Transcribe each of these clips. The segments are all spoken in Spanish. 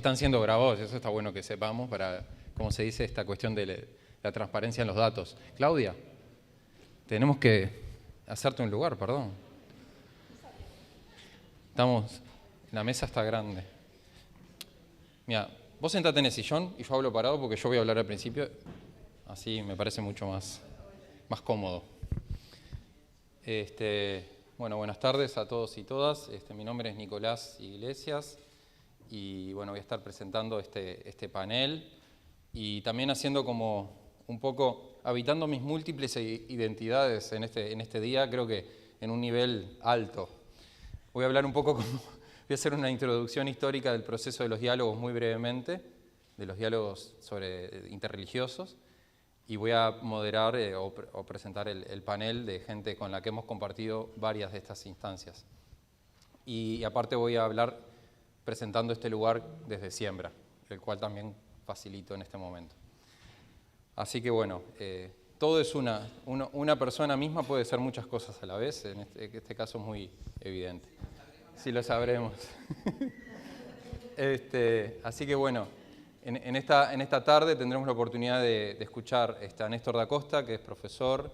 están siendo grabados, eso está bueno que sepamos para, como se dice, esta cuestión de la transparencia en los datos. Claudia, tenemos que hacerte un lugar, perdón. La mesa está grande. Mira, vos sentate en el sillón y yo hablo parado porque yo voy a hablar al principio, así me parece mucho más cómodo. Bueno, buenas tardes a todos y todas. Mi nombre es Nicolás Iglesias y bueno, voy a estar presentando este panel y también haciendo como un poco, habitando mis múltiples identidades en este día, creo que en un nivel alto. Voy a hablar un poco, voy a hacer una introducción histórica del proceso de los diálogos muy brevemente, de los diálogos interreligiosos, y voy a moderar o presentar el panel de gente con la que hemos compartido varias de estas instancias. Y aparte voy a hablar presentando este lugar desde Siembra, el cual también facilito en este momento. Así que bueno, todo es una persona misma puede ser muchas cosas a la vez, en este caso es muy evidente. Sí, lo sabremos. Así que bueno, en esta tarde tendremos la oportunidad de escuchar a Néstor da Costa, que es profesor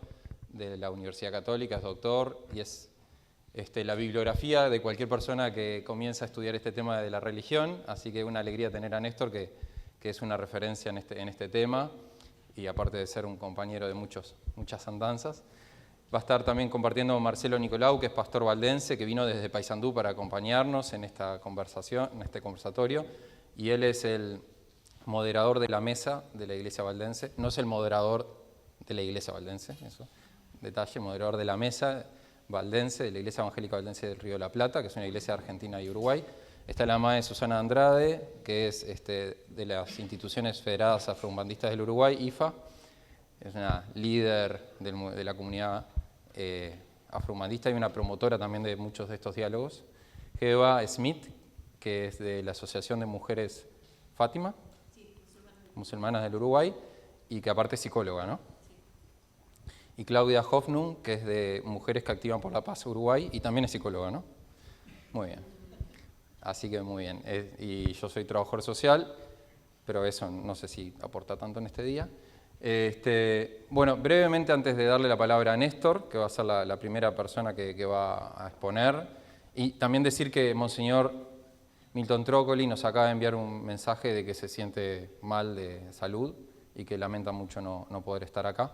de la Universidad Católica, es doctor, y es la bibliografía de cualquier persona que comienza a estudiar este tema de la religión, así que una alegría tener a Néstor, que es una referencia en este tema, y aparte de ser un compañero de muchas andanzas. Va a estar también compartiendo Marcelo Nicolau, que es pastor valdense, que vino desde Paysandú para acompañarnos en esta conversación, en este conversatorio, y él es el moderador de la mesa de la Iglesia Valdense. No es el moderador de la Iglesia Valdense, eso, detalle, moderador de la mesa valdense, de la Iglesia Evangélica Valdense del Río de la Plata, que es una iglesia de Argentina y Uruguay. Está la madre Susana Andrade, que es de las instituciones federadas afroumbandistas del Uruguay, IFA. Es una líder de la comunidad afroumbandista y una promotora también de muchos de estos diálogos. Eva Smith, que es de la Asociación de Mujeres Fátima, musulmanas del Uruguay, y que aparte es psicóloga, ¿no? Sí. Y Claudia Hoffnung, que es de Mujeres que Activan por la Paz Uruguay, y también es psicóloga, ¿no? Muy bien. Así que muy bien. Y yo soy trabajador social, pero eso no sé si aporta tanto en este día. Bueno, brevemente antes de darle la palabra a Néstor, que va a ser la primera persona que va a exponer, y también decir que Monseñor Milton Trócoli nos acaba de enviar un mensaje de que se siente mal de salud y que lamenta mucho no poder estar acá,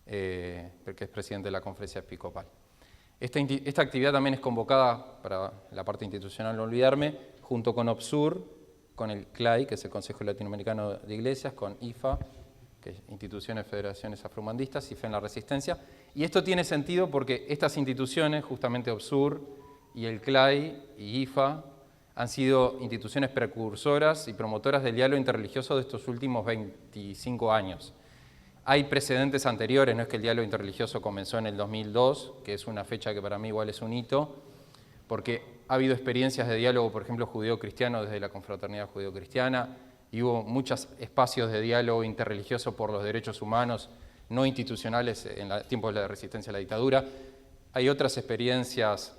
porque es presidente de la Conferencia Episcopal. Esta actividad también es convocada para la parte institucional, no olvidarme, junto con OBSUR, con el CLAI, que es el Consejo Latinoamericano de Iglesias, con IFA, que es Instituciones Federaciones Afroumbandistas, y FE en la Resistencia. Y esto tiene sentido porque estas instituciones, justamente OBSUR y el CLAI y IFA, han sido instituciones precursoras y promotoras del diálogo interreligioso de estos últimos 25 años. Hay precedentes anteriores, no es que el diálogo interreligioso comenzó en el 2002, que es una fecha que para mí igual es un hito, porque ha habido experiencias de diálogo, por ejemplo, judeo-cristiano desde la confraternidad judeo-cristiana, y hubo muchos espacios de diálogo interreligioso por los derechos humanos no institucionales en tiempos de la resistencia a la dictadura. Hay otras experiencias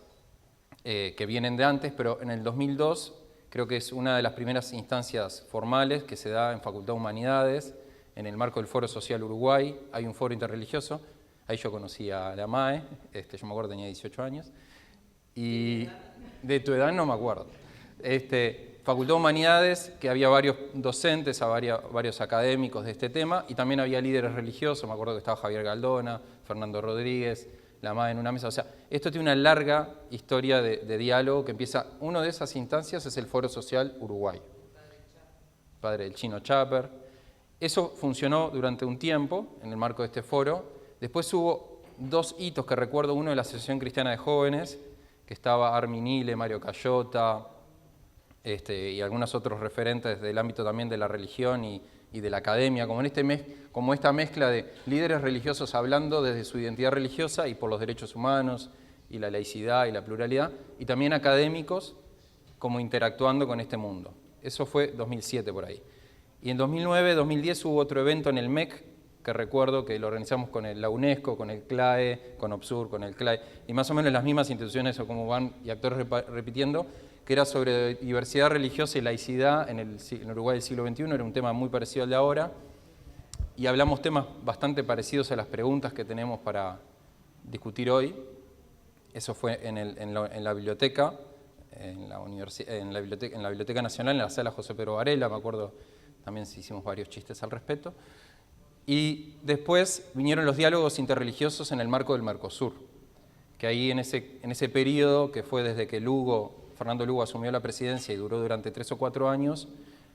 que vienen de antes, pero en el 2002 creo que es una de las primeras instancias formales que se da en Facultad de Humanidades, en el marco del Foro Social Uruguay. Hay un foro interreligioso, ahí yo conocí a la MAE, yo me acuerdo tenía 18 años, y de tu edad no me acuerdo. Facultad de Humanidades, que había varios docentes, varios académicos de este tema, y también había líderes religiosos, me acuerdo que estaba Javier Galdona, Fernando Rodríguez, la MAE en una mesa. O sea, esto tiene una larga historia de diálogo que empieza, una de esas instancias es el Foro Social Uruguay, padre del Chino Chaper. Eso funcionó durante un tiempo en el marco de este foro. Después hubo dos hitos que recuerdo, uno de la Asociación Cristiana de Jóvenes, que estaba Armin Nile, Mario Cayota, y algunos otros referentes del ámbito también de la religión y de la academia, como esta mezcla de líderes religiosos hablando desde su identidad religiosa y por los derechos humanos y la laicidad y la pluralidad, y también académicos como interactuando con este mundo. Eso fue 2007 por ahí. Y en 2009, 2010 hubo otro evento en el MEC, que recuerdo que lo organizamos con la UNESCO, con el CLAE, con OBSUR, con el CLAE, y más o menos las mismas instituciones o como van y actores repitiendo, que era sobre diversidad religiosa y laicidad en Uruguay del siglo XXI. Era un tema muy parecido al de ahora. Y hablamos temas bastante parecidos a las preguntas que tenemos para discutir hoy. Eso fue en la biblioteca, en la Biblioteca Nacional, en la Sala José Pedro Varela, me acuerdo, también hicimos varios chistes al respecto. Y después vinieron los diálogos interreligiosos en el marco del Mercosur, que ahí en ese periodo, que fue desde que Fernando Lugo asumió la presidencia y duró durante 3 o 4 años,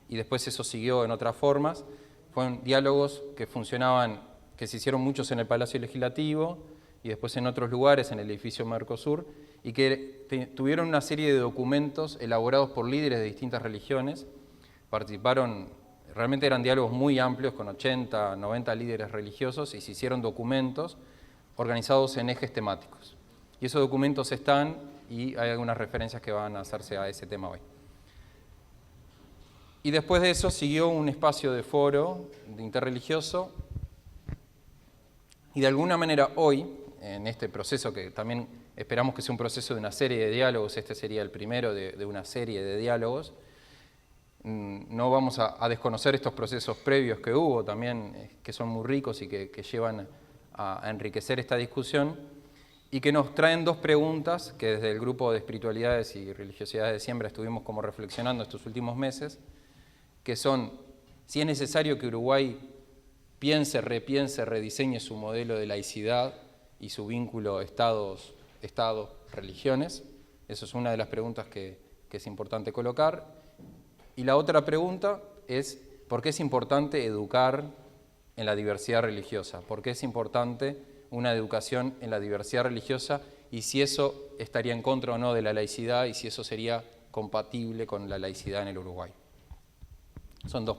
y después eso siguió en otras formas, fueron diálogos que funcionaban, que se hicieron muchos en el Palacio Legislativo y después en otros lugares, en el edificio Mercosur, y que tuvieron una serie de documentos elaborados por líderes de distintas religiones. Participaron, realmente eran diálogos muy amplios, con 80, 90 líderes religiosos, y se hicieron documentos organizados en ejes temáticos. Y esos documentos están, y hay algunas referencias que van a hacerse a ese tema hoy. Y después de eso siguió un espacio de foro de interreligioso, y de alguna manera hoy, en este proceso que también esperamos que sea un proceso de una serie de diálogos, este sería el primero de una serie de diálogos, no vamos a desconocer estos procesos previos que hubo también, que son muy ricos y que llevan a enriquecer esta discusión, y que nos traen 2 preguntas que desde el grupo de espiritualidades y religiosidades de siembra estuvimos como reflexionando estos últimos meses, que son si es necesario que Uruguay piense, repiense, rediseñe su modelo de laicidad y su vínculo Estado-religiones. Eso es una de las preguntas que es importante colocar. Y la otra pregunta es ¿por qué es importante educar en la diversidad religiosa? ¿Por qué es importante una educación en la diversidad religiosa? Y si eso estaría en contra o no de la laicidad y si eso sería compatible con la laicidad en el Uruguay. Son 2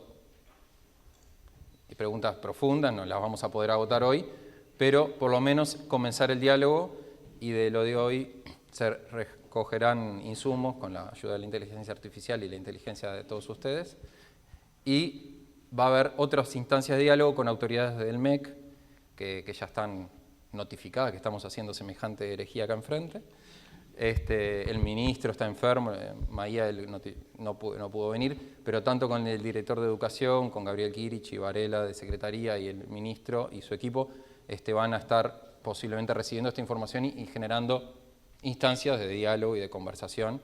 preguntas profundas, no las vamos a poder agotar hoy, pero por lo menos comenzar el diálogo, y de lo de hoy se recogerán insumos con la ayuda de la inteligencia artificial y la inteligencia de todos ustedes, y va a haber otras instancias de diálogo con autoridades del MEC que ya están notificadas que estamos haciendo semejante herejía acá enfrente. El ministro está enfermo, Maía no pudo venir, pero tanto con el director de Educación, con Gabriel Kirich y Varela de Secretaría y el ministro y su equipo, van a estar posiblemente recibiendo esta información y generando instancias de diálogo y de conversación,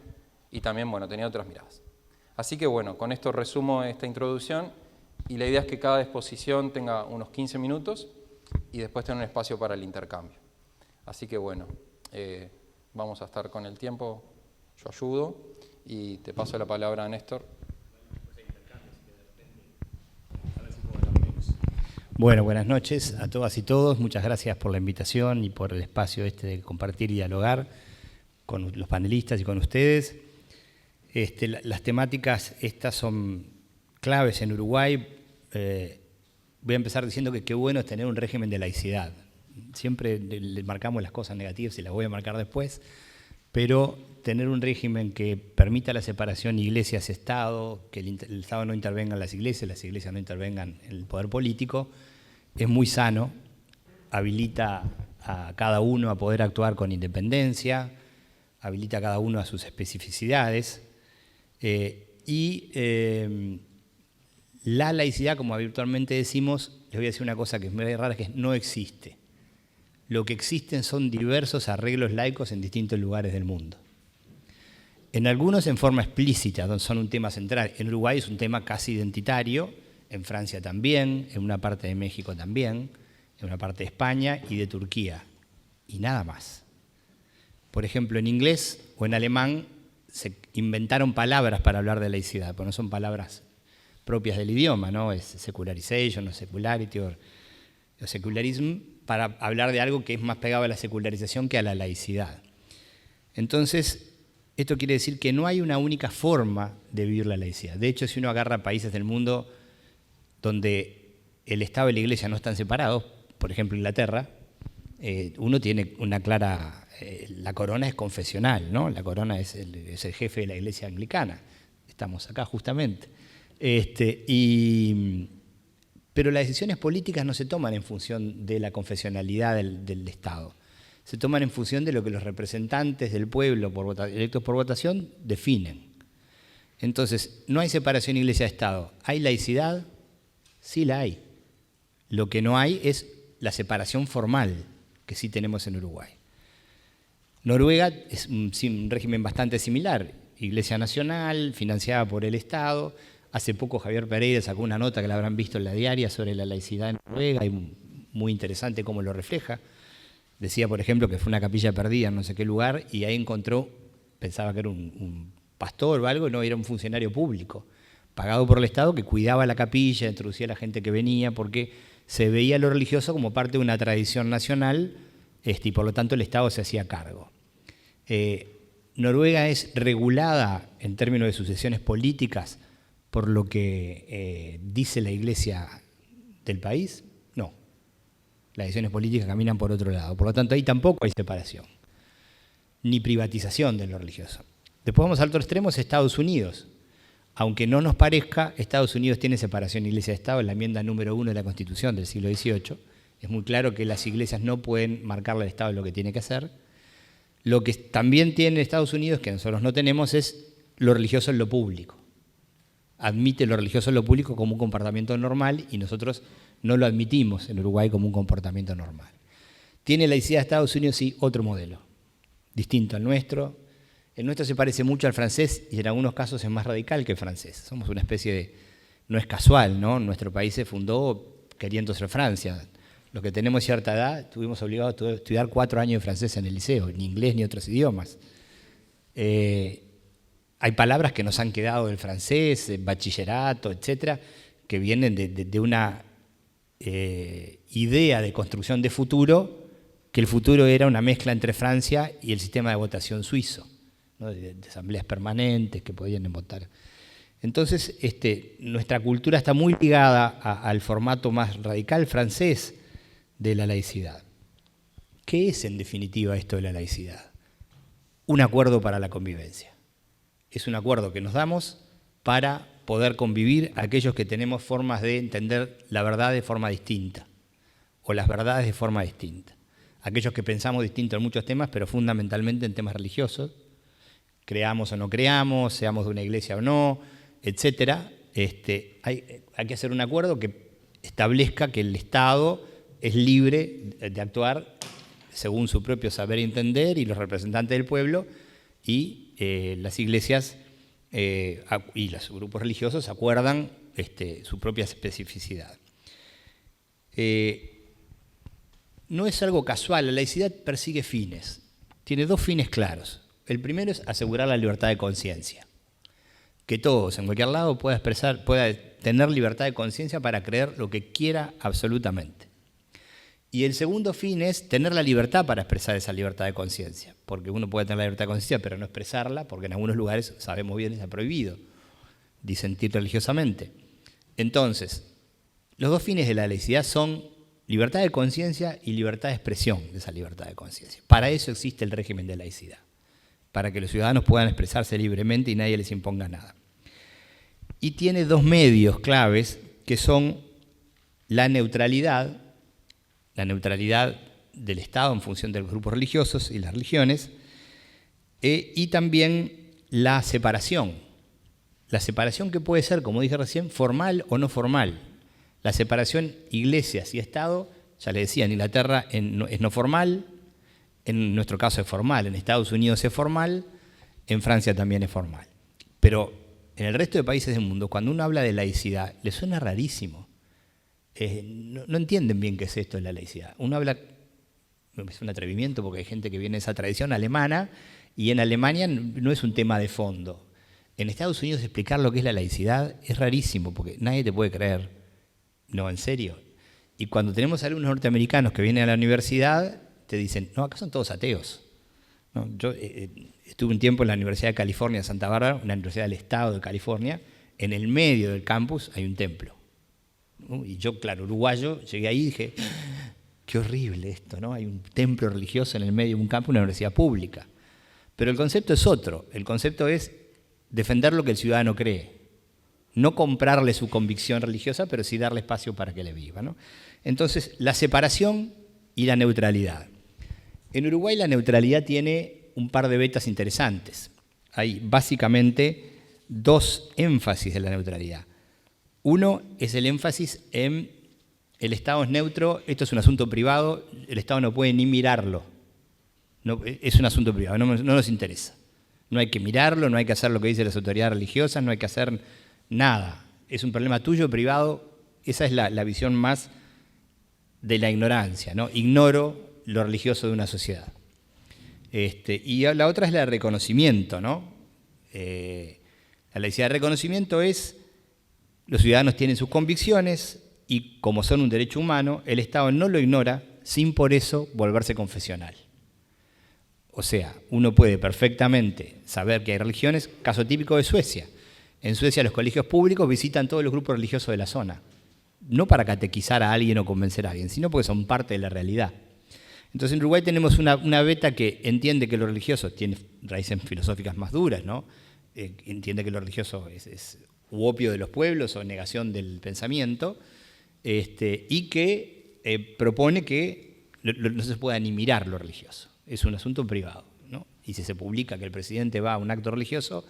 y también, bueno, tenía otras miradas. Así que, bueno, con esto resumo esta introducción, y la idea es que cada exposición tenga unos 15 minutos y después tener un espacio para el intercambio. Así que, bueno, vamos a estar con el tiempo, yo ayudo, y te paso la palabra a Néstor. Bueno, buenas noches a todas y todos. Muchas gracias por la invitación y por el espacio de compartir y dialogar con los panelistas y con ustedes. Las temáticas estas son claves en Uruguay. Voy a empezar diciendo que qué bueno es tener un régimen de laicidad. Siempre le marcamos las cosas negativas y las voy a marcar después, pero tener un régimen que permita la separación iglesias-Estado, que el Estado no intervenga en las iglesias no intervengan en el poder político, es muy sano, habilita a cada uno a poder actuar con independencia, habilita a cada uno a sus especificidades, la laicidad, como habitualmente decimos, les voy a decir una cosa que es muy rara, que no existe. Lo que existen son diversos arreglos laicos en distintos lugares del mundo. En algunos en forma explícita, son un tema central. En Uruguay es un tema casi identitario, en Francia también, en una parte de México también, en una parte de España y de Turquía, y nada más. Por ejemplo, en inglés o en alemán se inventaron palabras para hablar de laicidad, pero no son palabras propias del idioma, ¿no? Es secularization o secularity o secularism, para hablar de algo que es más pegado a la secularización que a la laicidad. Entonces, esto quiere decir que no hay una única forma de vivir la laicidad. De hecho, si uno agarra países del mundo donde el Estado y la Iglesia no están separados, por ejemplo Inglaterra, uno tiene una clara... la corona es confesional, ¿no? La corona es el jefe de la Iglesia anglicana. Estamos acá justamente. Pero las decisiones políticas no se toman en función de la confesionalidad del Estado. Se toman en función de lo que los representantes del pueblo electos por votación definen. Entonces, no hay separación iglesia-estado. ¿Hay laicidad? Sí la hay. Lo que no hay es la separación formal que sí tenemos en Uruguay. Noruega es un régimen bastante similar. Iglesia nacional, financiada por el Estado. Hace poco Javier Pereira sacó una nota que la habrán visto en la diaria sobre la laicidad en Noruega, y muy interesante cómo lo refleja. Decía, por ejemplo, que fue una capilla perdida en no sé qué lugar y ahí encontró, pensaba que era un pastor o algo, no, era un funcionario público, pagado por el Estado, que cuidaba la capilla, introducía a la gente que venía, porque se veía lo religioso como parte de una tradición nacional, y por lo tanto el Estado se hacía cargo. Noruega es regulada en términos de sucesiones políticas por lo que dice la Iglesia del país. No, las decisiones políticas caminan por otro lado, por lo tanto ahí tampoco hay separación, ni privatización de lo religioso. Después vamos al otro extremo, es Estados Unidos. Aunque no nos parezca, Estados Unidos tiene separación iglesia-estado en la enmienda número 1 de la Constitución del siglo XVIII. Es muy claro que las iglesias no pueden marcarle al Estado lo que tiene que hacer. Lo que también tiene Estados Unidos, que nosotros no tenemos, es lo religioso en lo público. Admite lo religioso en lo público como un comportamiento normal y nosotros no lo admitimos en Uruguay como un comportamiento normal. ¿Tiene laicidad Estados Unidos? Sí, otro modelo, distinto al nuestro. El nuestro se parece mucho al francés y en algunos casos es más radical que el francés. Somos una especie de... No es casual, ¿no? Nuestro país se fundó queriendo ser Francia. Los que tenemos cierta edad estuvimos obligados a estudiar 4 años de francés en el liceo, ni inglés ni otros idiomas. Hay palabras que nos han quedado del francés, bachillerato, etcétera, que vienen de una idea de construcción de futuro, que el futuro era una mezcla entre Francia y el sistema de votación suizo, ¿no? de asambleas permanentes que podían votar. Entonces, nuestra cultura está muy ligada al formato más radical francés de la laicidad. ¿Qué es, en definitiva, esto de la laicidad? Un acuerdo para la convivencia. Es un acuerdo que nos damos para poder convivir aquellos que tenemos formas de entender la verdad de forma distinta, o las verdades de forma distinta. Aquellos que pensamos distinto en muchos temas, pero fundamentalmente en temas religiosos, creamos o no creamos, seamos de una iglesia o no, etcétera. Hay que hacer un acuerdo que establezca que el Estado es libre de actuar según su propio saber y entender, y los representantes del pueblo y las iglesias y los grupos religiosos acuerdan su propia especificidad. No es algo casual, la laicidad persigue fines, tiene 2 fines claros. El primero es asegurar la libertad de conciencia, que todos en cualquier lado pueda tener libertad de conciencia para creer lo que quiera absolutamente. Y el segundo fin es tener la libertad para expresar esa libertad de conciencia, porque uno puede tener la libertad de conciencia pero no expresarla, porque en algunos lugares, sabemos bien, está prohibido disentir religiosamente. Entonces, los 2 fines de la laicidad son libertad de conciencia y libertad de expresión de esa libertad de conciencia. Para eso existe el régimen de laicidad, para que los ciudadanos puedan expresarse libremente y nadie les imponga nada. Y tiene 2 medios claves que son la neutralidad del Estado en función de los grupos religiosos y las religiones, y también la separación. La separación que puede ser, como dije recién, formal o no formal. La separación iglesias y Estado, ya les decía, en Inglaterra es no formal, en nuestro caso es formal, en Estados Unidos es formal, en Francia también es formal. Pero en el resto de países del mundo, cuando uno habla de laicidad, les suena rarísimo. No entienden bien qué es esto de la laicidad. Uno habla, es un atrevimiento porque hay gente que viene de esa tradición alemana y en Alemania no es un tema de fondo. En Estados Unidos explicar lo que es la laicidad es rarísimo porque nadie te puede creer. No, en serio. Y cuando tenemos alumnos norteamericanos que vienen a la universidad, te dicen, no, acá son todos ateos. No, yo estuve un tiempo en la Universidad de California, Santa Bárbara, una universidad del estado de California. En el medio del campus hay un templo. Y yo, claro, uruguayo, llegué ahí y dije, qué horrible esto, ¿no? Hay un templo religioso en el medio de un campo, una universidad pública. Pero el concepto es otro. El concepto es defender lo que el ciudadano cree. No comprarle su convicción religiosa, pero sí darle espacio para que le viva, ¿no? Entonces, la separación y la neutralidad. En Uruguay la neutralidad tiene un par de vetas interesantes. Hay básicamente dos énfasis de la neutralidad. Uno es el énfasis en el Estado es neutro, esto es un asunto privado, el Estado no puede ni mirarlo. No, es un asunto privado, no nos interesa. No hay que mirarlo, no hay que hacer lo que dicen las autoridades religiosas, no hay que hacer nada. Es un problema tuyo, privado. Esa es la visión más de la ignorancia, ¿no? Ignoro lo religioso de una sociedad. Y la otra es la de reconocimiento, ¿no? La laicidad de reconocimiento es, los ciudadanos tienen sus convicciones y como son un derecho humano, el Estado no lo ignora sin por eso volverse confesional. O sea, uno puede perfectamente saber que hay religiones, caso típico de Suecia. En Suecia los colegios públicos visitan todos los grupos religiosos de la zona. No para catequizar a alguien o convencer a alguien, sino porque son parte de la realidad. Entonces en Uruguay tenemos una beta que entiende que lo religioso tiene raíces filosóficas más duras, ¿no? Entiende que lo religioso es opio de los pueblos o negación del pensamiento, y que propone que no se pueda ni mirar lo religioso. Es un asunto privado, ¿no? Y si se publica que el presidente va a un acto religioso,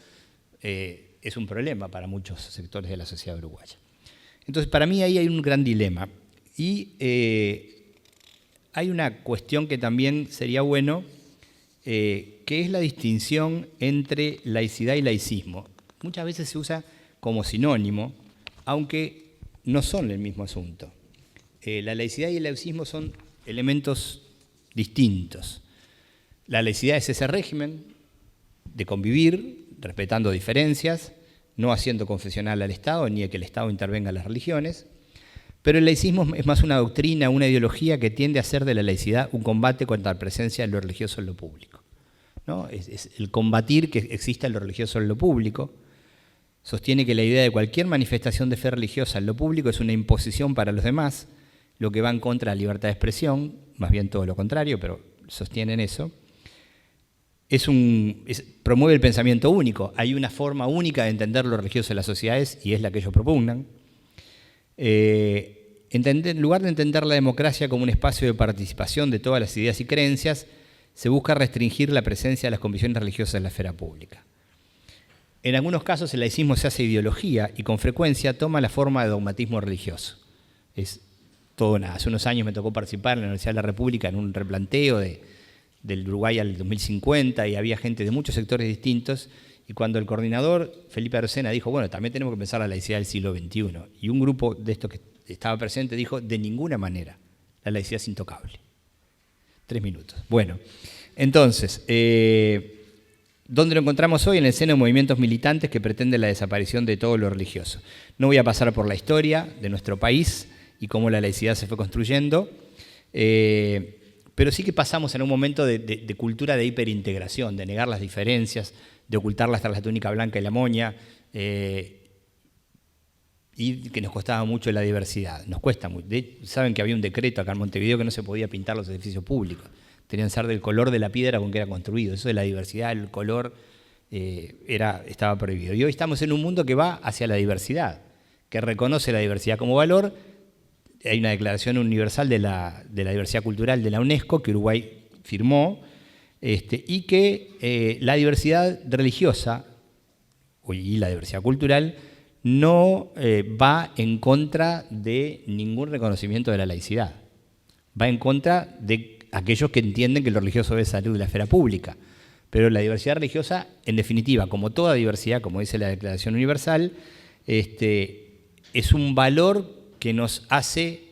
es un problema para muchos sectores de la sociedad uruguaya. Entonces, para mí ahí hay un gran dilema. Y hay una cuestión que también sería bueno, que es la distinción entre laicidad y laicismo. Muchas veces se usa como sinónimo, aunque no son el mismo asunto. La laicidad y el laicismo son elementos distintos. La laicidad es ese régimen de convivir, respetando diferencias, no haciendo confesional al Estado, ni de que el Estado intervenga en las religiones, pero el laicismo es más una doctrina, una ideología que tiende a hacer de la laicidad un combate contra la presencia de lo religioso en lo público, ¿no? Es el combatir que exista lo religioso en lo público. Sostiene que la idea de cualquier manifestación de fe religiosa en lo público es una imposición para los demás, lo que va en contra de la libertad de expresión, más bien todo lo contrario, pero sostienen eso. Promueve el pensamiento único. Hay una forma única de entender lo religioso en las sociedades y es la que ellos propugnan. En lugar de entender la democracia como un espacio de participación de todas las ideas y creencias, se busca restringir la presencia de las convicciones religiosas en la esfera pública. En algunos casos el laicismo se hace ideología y con frecuencia toma la forma de dogmatismo religioso. Es todo nada. Hace unos años me tocó participar en la Universidad de la República en un replanteo del Uruguay al 2050 y había gente de muchos sectores distintos y cuando el coordinador Felipe Arocena dijo, bueno, también tenemos que pensar la laicidad del siglo XXI y un grupo de estos que estaba presente dijo, de ninguna manera, la laicidad es intocable. 3 minutos. Bueno, entonces, ¿dónde lo encontramos hoy? En el seno de movimientos militantes que pretenden la desaparición de todo lo religioso. No voy a pasar por la historia de nuestro país y cómo la laicidad se fue construyendo, pero sí que pasamos en un momento de cultura de hiperintegración, de negar las diferencias, de ocultarlas tras la túnica blanca y la moña, y que nos costaba mucho la diversidad. Nos cuesta mucho. Saben que había un decreto acá en Montevideo que no se podía pintar los edificios públicos. Tenían que ser del color de la piedra con que era construido. Eso de la diversidad, el color, estaba prohibido. Y hoy estamos en un mundo que va hacia la diversidad, que reconoce la diversidad como valor. Hay una declaración universal de la diversidad cultural de la UNESCO que Uruguay firmó, y que la diversidad religiosa y la diversidad cultural no va en contra de ningún reconocimiento de la laicidad. Va en contra de aquellos que entienden que lo religioso debe salir de la esfera pública. Pero la diversidad religiosa, en definitiva, como toda diversidad, como dice la Declaración Universal, es un valor que nos hace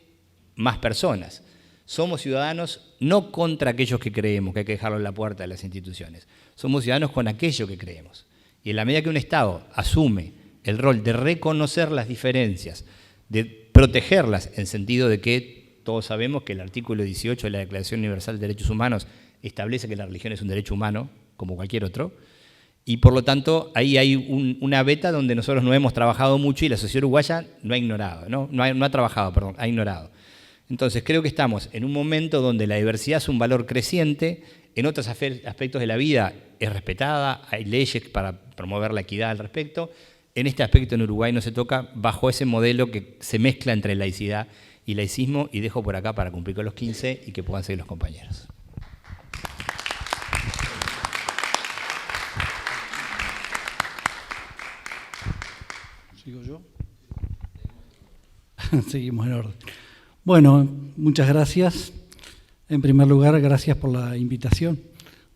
más personas. Somos ciudadanos no contra aquellos que creemos que hay que dejarlo en la puerta de las instituciones. Somos ciudadanos con aquello que creemos. Y en la medida que un Estado asume el rol de reconocer las diferencias, de protegerlas, en sentido de que todos sabemos que el artículo 18 de la Declaración Universal de Derechos Humanos establece que la religión es un derecho humano, como cualquier otro, y por lo tanto ahí hay una beta donde nosotros no hemos trabajado mucho y la sociedad uruguaya no ha ignorado, ha ignorado. Entonces creo que estamos en un momento donde la diversidad es un valor creciente, en otros aspectos de la vida es respetada, hay leyes para promover la equidad al respecto. En este aspecto en Uruguay no se toca bajo ese modelo que se mezcla entre laicidad y laicismo, y dejo por acá para cumplir con los 15 y que puedan seguir los compañeros. Seguimos en orden. Bueno, muchas gracias. En primer lugar, gracias por la invitación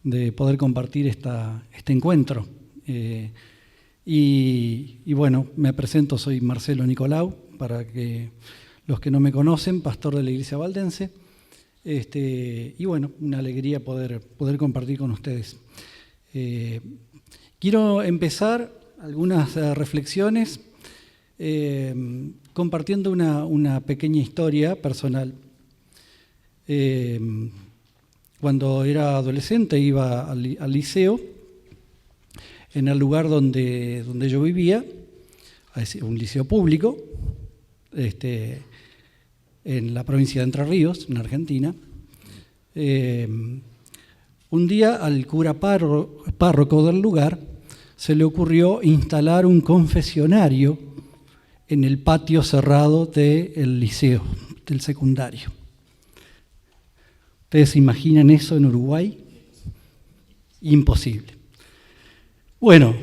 de poder compartir este encuentro. Y bueno, me presento, soy Marcelo Nicolau, para que los que no me conocen, pastor de la Iglesia Valdense. Y bueno, una alegría poder compartir con ustedes. Quiero empezar algunas reflexiones compartiendo una pequeña historia personal. Cuando era adolescente iba al liceo, en el lugar donde yo vivía, un liceo público, en la provincia de Entre Ríos, en Argentina. Un día al cura párroco del lugar se le ocurrió instalar un confesionario en el patio cerrado del liceo, del secundario. ¿Ustedes se imaginan eso en Uruguay? Imposible. Bueno,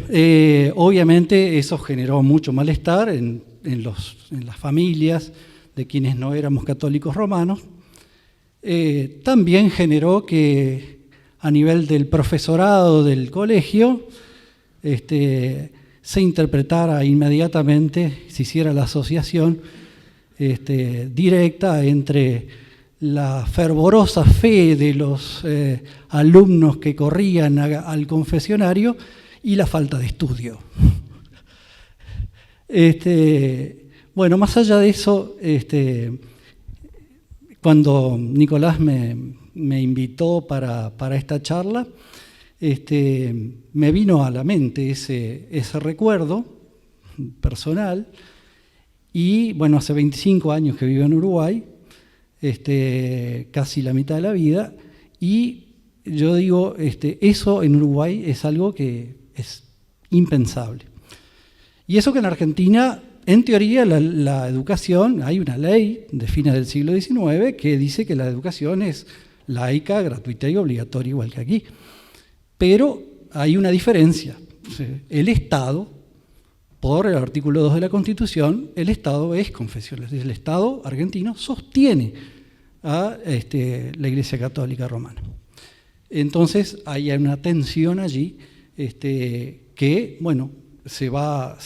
obviamente eso generó mucho malestar en las familias de quienes no éramos católicos romanos. También generó que a nivel del profesorado del colegio se interpretara inmediatamente, se hiciera la asociación directa entre la fervorosa fe de los alumnos que corrían al confesionario y la falta de estudio. Bueno, más allá de eso, cuando Nicolás me invitó para esta charla, me vino a la mente ese recuerdo personal. Y bueno, hace 25 años que vivo en Uruguay, casi la mitad de la vida, y yo digo, eso en Uruguay es algo que es impensable. Y eso que en Argentina, en teoría, la educación, hay una ley de fines del siglo XIX que dice que la educación es laica, gratuita y obligatoria, igual que aquí. Pero hay una diferencia. El Estado, por el artículo 2 de la Constitución, el Estado es confesional. El Estado argentino sostiene a la Iglesia Católica Romana. Entonces hay una tensión allí que, bueno, se va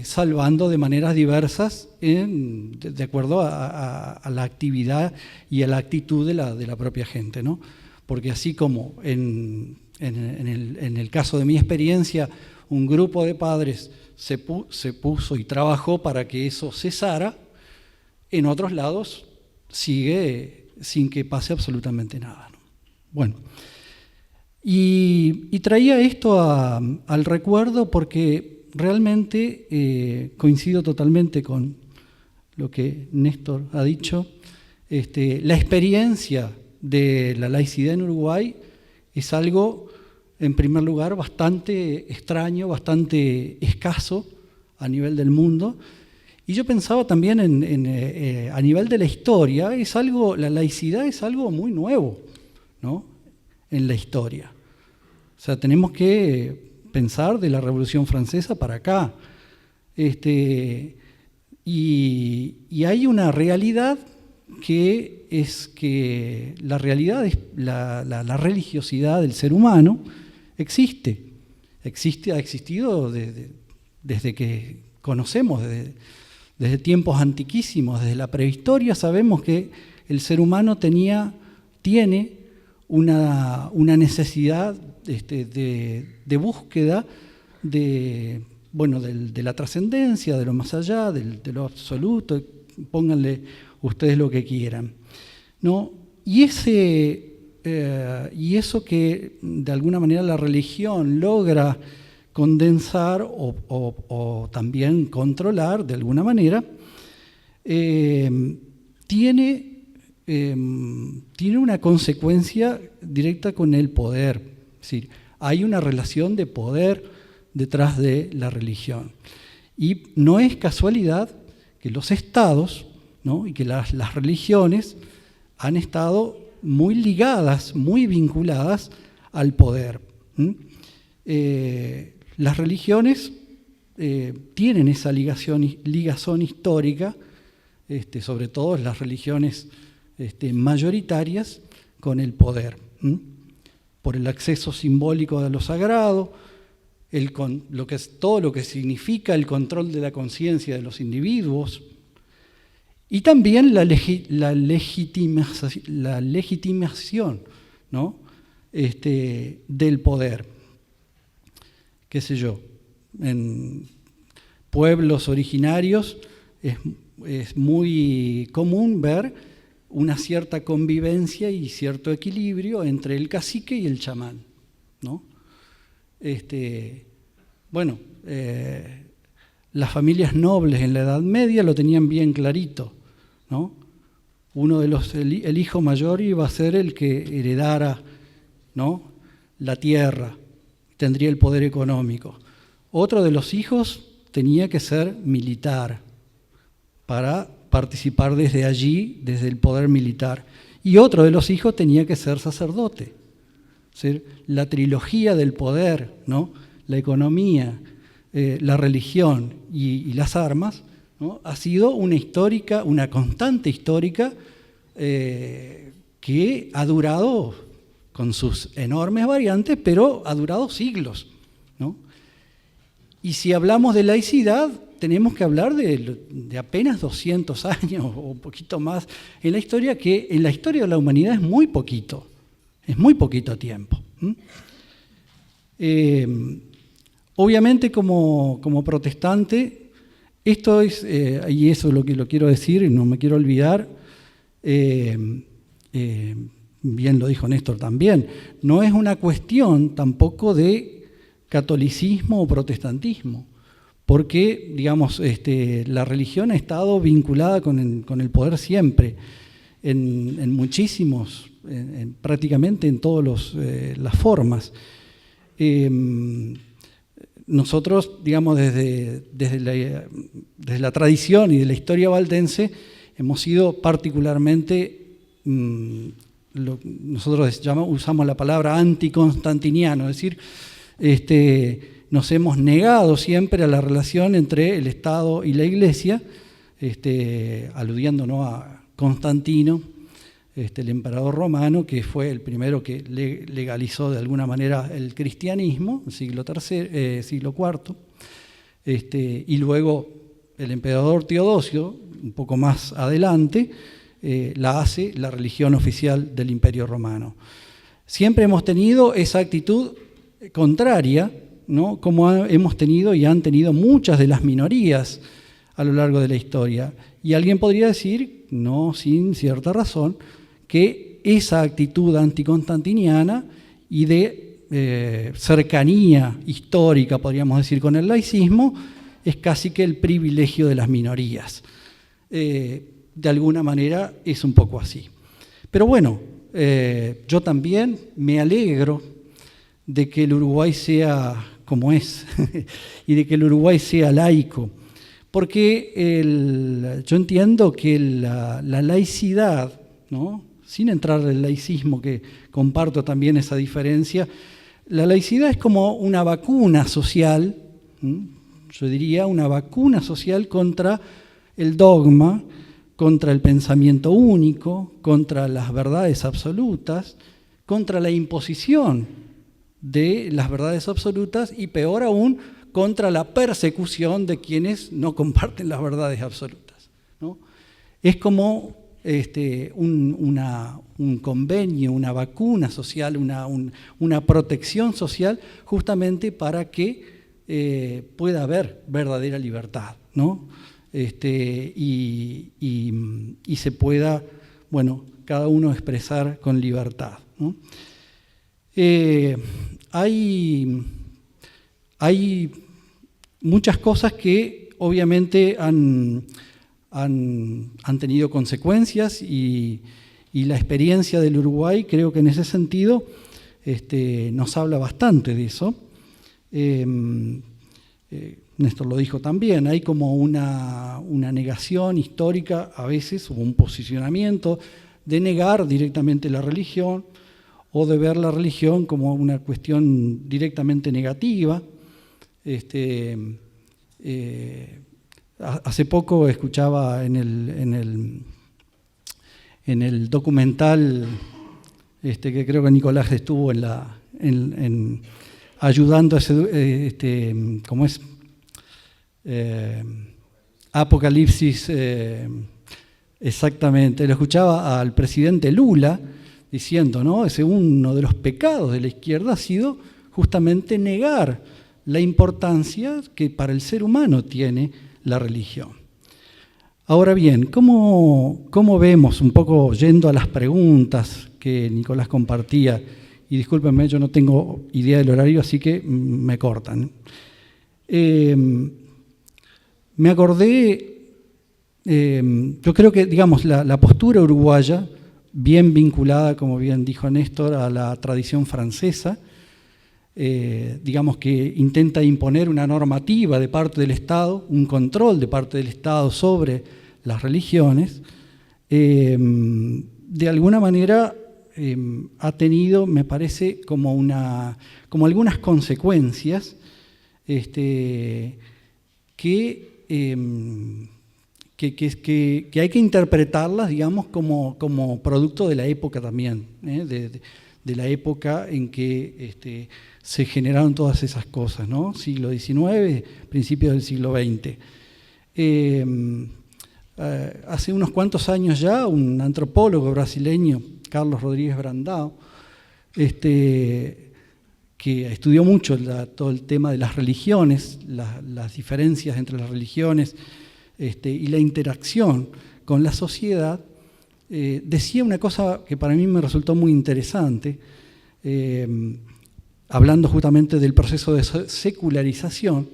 salvando de maneras diversas de acuerdo a la actividad y a la actitud de la propia gente, ¿no? Porque así como en el caso de mi experiencia, un grupo de padres se puso y trabajó para que eso cesara, en otros lados sigue sin que pase absolutamente nada, ¿no? Bueno, y traía esto al recuerdo porque realmente coincido totalmente con lo que Néstor ha dicho. La experiencia de la laicidad en Uruguay es algo, en primer lugar, bastante extraño, bastante escaso a nivel del mundo. Y yo pensaba también a nivel de la historia, la laicidad es algo muy nuevo, ¿no? En la historia. O sea, tenemos que pensar de la Revolución Francesa para acá. Y hay una realidad que es que la realidad es la religiosidad del ser humano existe, ha existido desde que conocemos, desde tiempos antiquísimos, desde la prehistoria sabemos que el ser humano tiene una necesidad de búsqueda de la trascendencia, de lo más allá, de lo absoluto, pónganle ustedes lo que quieran, ¿no? Y eso que de alguna manera la religión logra condensar o también controlar de alguna manera, tiene una consecuencia directa con el poder. Es decir, hay una relación de poder detrás de la religión. Y no es casualidad que los estados, ¿no? Y que las religiones han estado muy ligadas, muy vinculadas al poder. Las religiones tienen esa ligazón histórica, sobre todo las religiones mayoritarias, con el poder, por el acceso simbólico a lo sagrado, todo lo que significa el control de la conciencia de los individuos, y también la legitimación, ¿no? Del poder. Qué sé yo, en pueblos originarios es muy común ver una cierta convivencia y cierto equilibrio entre el cacique y el chamán, ¿no? Las familias nobles en la Edad Media lo tenían bien clarito, ¿no? El hijo mayor iba a ser el que heredara, ¿no?, la tierra, tendría el poder económico. Otro de los hijos tenía que ser militar para participar desde allí, desde el poder militar. Y otro de los hijos tenía que ser sacerdote. Es decir, la trilogía del poder, ¿no?, la economía, la religión y las armas, ¿no?, ha sido una constante histórica que ha durado, con sus enormes variantes, pero ha durado siglos, ¿no? Y si hablamos de laicidad, tenemos que hablar de apenas 200 años o un poquito más en la historia, que en la historia de la humanidad es muy poquito tiempo. Obviamente como protestante, esto es, y eso es lo que lo quiero decir y no me quiero olvidar, bien lo dijo Néstor también, no es una cuestión tampoco de catolicismo o protestantismo, porque, digamos, la religión ha estado vinculada con el poder siempre, en muchísimos, prácticamente en todas las formas. Nosotros, digamos, desde la tradición y de la historia valdense, hemos sido particularmente, nosotros usamos la palabra anticonstantiniano, es decir, nos hemos negado siempre a la relación entre el Estado y la Iglesia, aludiendo, ¿no?, a Constantino, el emperador romano, que fue el primero que legalizó de alguna manera el cristianismo, siglo IV, y luego el emperador Teodosio, un poco más adelante, la hace la religión oficial del Imperio Romano. Siempre hemos tenido esa actitud contraria, ¿no?, como hemos tenido y han tenido muchas de las minorías a lo largo de la historia. Y alguien podría decir, no sin cierta razón, que esa actitud anticonstantiniana y de cercanía histórica, podríamos decir, con el laicismo, es casi que el privilegio de las minorías. De alguna manera es un poco así. Pero bueno, yo también me alegro de que el Uruguay sea como es y de que el Uruguay sea laico, porque yo entiendo que la laicidad, ¿no?, sin entrar en el laicismo, que comparto también esa diferencia, la laicidad es como una vacuna social, yo diría una vacuna social contra el dogma, contra el pensamiento único, contra las verdades absolutas, contra la imposición de las verdades absolutas y, peor aún, contra la persecución de quienes no comparten las verdades absolutas, ¿no? Es como un convenio, una vacuna social, una protección social, justamente para que pueda haber verdadera libertad, ¿no? Y se pueda, bueno, cada uno expresar con libertad, ¿no? Hay muchas cosas que obviamente han tenido consecuencias y la experiencia del Uruguay, creo que en ese sentido nos habla bastante de eso. Néstor lo dijo también, hay como una negación histórica a veces, o un posicionamiento de negar directamente la religión o de ver la religión como una cuestión directamente negativa. Hace poco escuchaba en el documental que creo que Nicolás estuvo ayudando a ese, ¿cómo es? Apocalipsis, exactamente. Lo escuchaba al presidente Lula diciendo, ¿no? Uno de los pecados de la izquierda ha sido justamente negar la importancia que para el ser humano tiene la religión. Ahora bien, ¿cómo vemos, un poco yendo a las preguntas que Nicolás compartía? Y discúlpenme, yo no tengo idea del horario, así que me cortan. Me acordé, yo creo que, digamos, la postura uruguaya, bien vinculada, como bien dijo Néstor, a la tradición francesa, digamos que intenta imponer una normativa de parte del Estado, un control de parte del Estado sobre las religiones, de alguna manera ha tenido, me parece, como algunas consecuencias que hay que interpretarlas, digamos, como producto de la época también, de la época en que se generaron todas esas cosas, ¿no? Siglo XIX, principios del siglo XX. Hace unos cuantos años ya, un antropólogo brasileño, Carlos Rodríguez Brandão, que estudió mucho todo el tema de las religiones, las diferencias entre las religiones y la interacción con la sociedad, decía una cosa que para mí me resultó muy interesante, hablando justamente del proceso de secularización,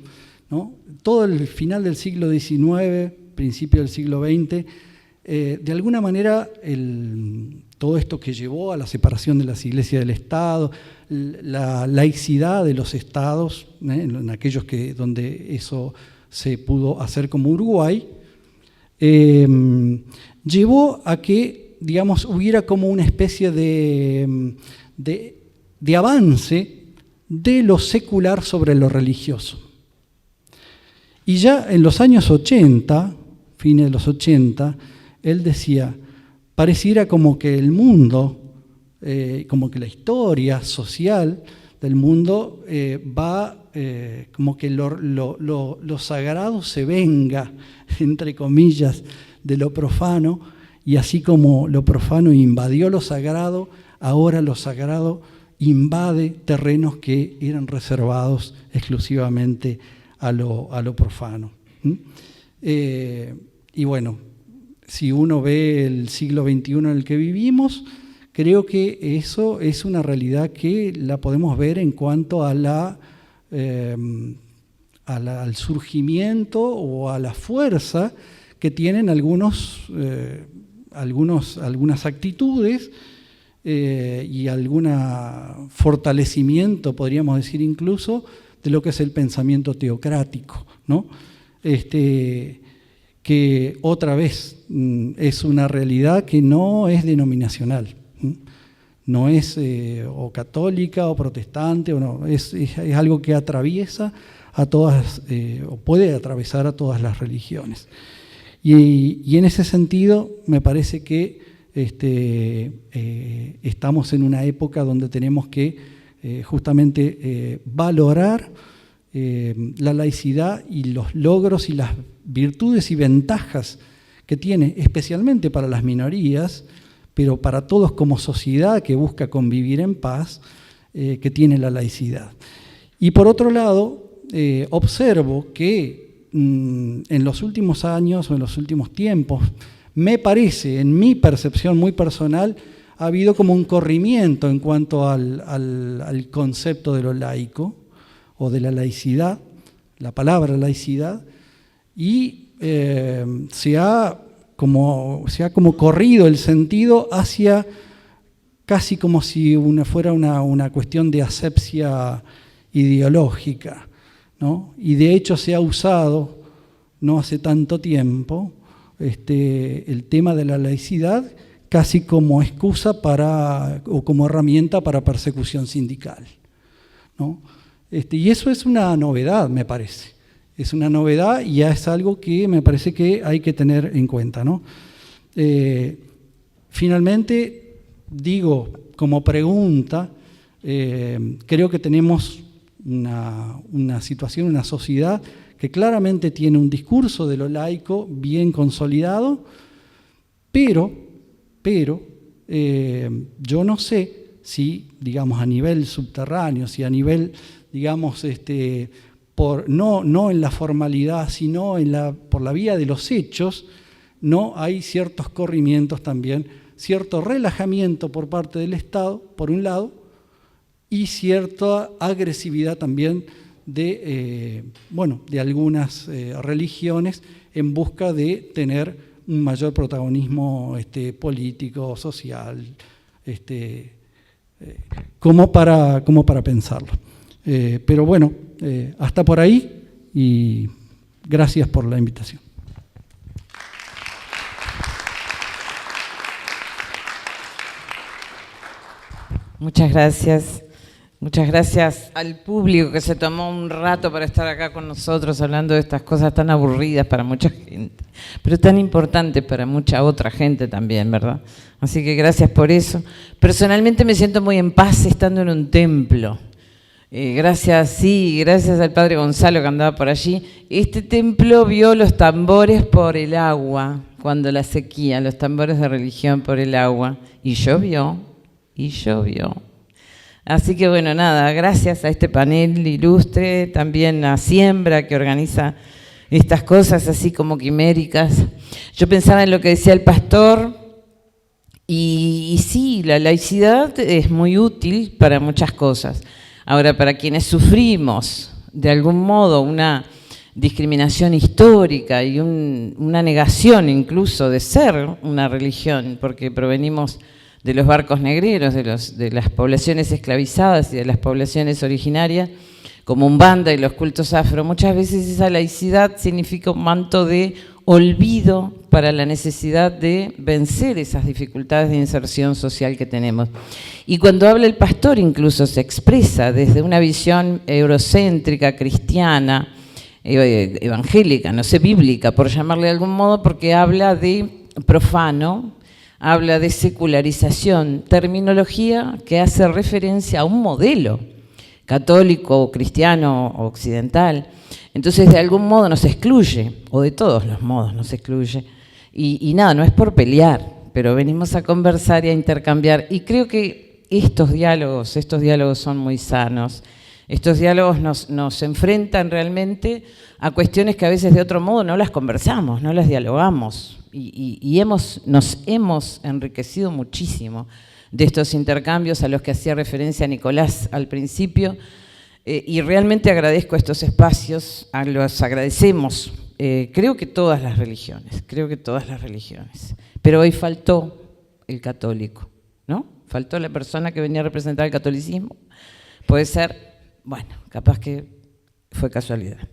¿no? Todo el final del siglo XIX, principio del siglo XX, de alguna manera todo esto que llevó a la separación de las iglesias del Estado, la laicidad de los estados, en aquellos donde eso se pudo hacer como Uruguay, llevó a que, digamos, hubiera como una especie de avance de lo secular sobre lo religioso. Y ya en los años 80, fines de los 80, él decía, pareciera como que el mundo, como que la historia social del mundo como que lo sagrado se venga, entre comillas, de lo profano, y así como lo profano invadió lo sagrado, ahora lo sagrado invade terrenos que eran reservados exclusivamente a lo profano. Y bueno, si uno ve el siglo XXI en el que vivimos, creo que eso es una realidad que la podemos ver en cuanto al surgimiento o a la fuerza que tienen algunas actitudes y algún fortalecimiento, podríamos decir incluso, de lo que es el pensamiento teocrático, ¿no? Que otra vez es una realidad que no es denominacional, no es o católica o protestante, o no, es algo que atraviesa a todas, o puede atravesar a todas las religiones. Y en ese sentido me parece que estamos en una época donde tenemos que justamente valorar la laicidad y los logros y las virtudes y ventajas que tiene, especialmente para las minorías, pero para todos como sociedad que busca convivir en paz, que tiene la laicidad. Y por otro lado, observo que en los últimos años o en los últimos tiempos, me parece, en mi percepción muy personal, ha habido como un corrimiento en cuanto al concepto de lo laico o de la laicidad, la palabra laicidad, y se ha como corrido el sentido hacia casi como si fuera una cuestión de asepsia ideológica, ¿no? Y de hecho se ha usado, no hace tanto tiempo, el tema de la laicidad casi como excusa o como herramienta para persecución sindical, ¿no? Y eso es una novedad, me parece. Es una novedad y ya es algo que me parece que hay que tener en cuenta, ¿no? Finalmente, digo, como pregunta, creo que tenemos una situación, una sociedad que claramente tiene un discurso de lo laico bien consolidado, pero yo no sé si, digamos, a nivel subterráneo, si a nivel, digamos, no en la formalidad, sino por la vía de los hechos, no hay ciertos corrimientos también, cierto relajamiento por parte del Estado, por un lado, y cierta agresividad también de algunas religiones en busca de tener un mayor protagonismo político, social, como para pensarlo. Pero bueno, hasta por ahí y gracias por la invitación. Muchas gracias. Muchas gracias al público que se tomó un rato para estar acá con nosotros hablando de estas cosas tan aburridas para mucha gente, pero tan importantes para mucha otra gente también, ¿verdad? Así que gracias por eso. Personalmente me siento muy en paz estando en un templo. Gracias al padre Gonzalo que andaba por allí. Este templo vio los tambores por el agua, cuando la sequía, los tambores de religión por el agua, y llovió. Así que bueno, nada, gracias a este panel ilustre, también a Siembra que organiza estas cosas así como quiméricas. Yo pensaba en lo que decía el pastor y sí, la laicidad es muy útil para muchas cosas. Ahora, para quienes sufrimos de algún modo una discriminación histórica y una negación incluso de ser una religión, porque provenimos de los barcos negreros, de las poblaciones esclavizadas y de las poblaciones originarias, como Umbanda y los cultos afro, muchas veces esa laicidad significa un manto de olvido para la necesidad de vencer esas dificultades de inserción social que tenemos. Y cuando habla el pastor incluso se expresa desde una visión eurocéntrica, cristiana, evangélica, no sé, bíblica, por llamarle de algún modo, porque habla de profano, habla de secularización, terminología que hace referencia a un modelo católico, cristiano, occidental. Entonces, de algún modo nos excluye, o de todos los modos nos excluye. Y nada, no es por pelear, pero venimos a conversar y a intercambiar. Y creo que estos diálogos son muy sanos. Estos diálogos nos enfrentan realmente a cuestiones que a veces de otro modo no las conversamos, no las dialogamos. Y nos hemos enriquecido muchísimo de estos intercambios a los que hacía referencia Nicolás al principio, y realmente agradezco estos espacios, los agradecemos, creo que todas las religiones, pero hoy faltó el católico, ¿no? Faltó la persona que venía a representar el catolicismo, puede ser, bueno, capaz que fue casualidad.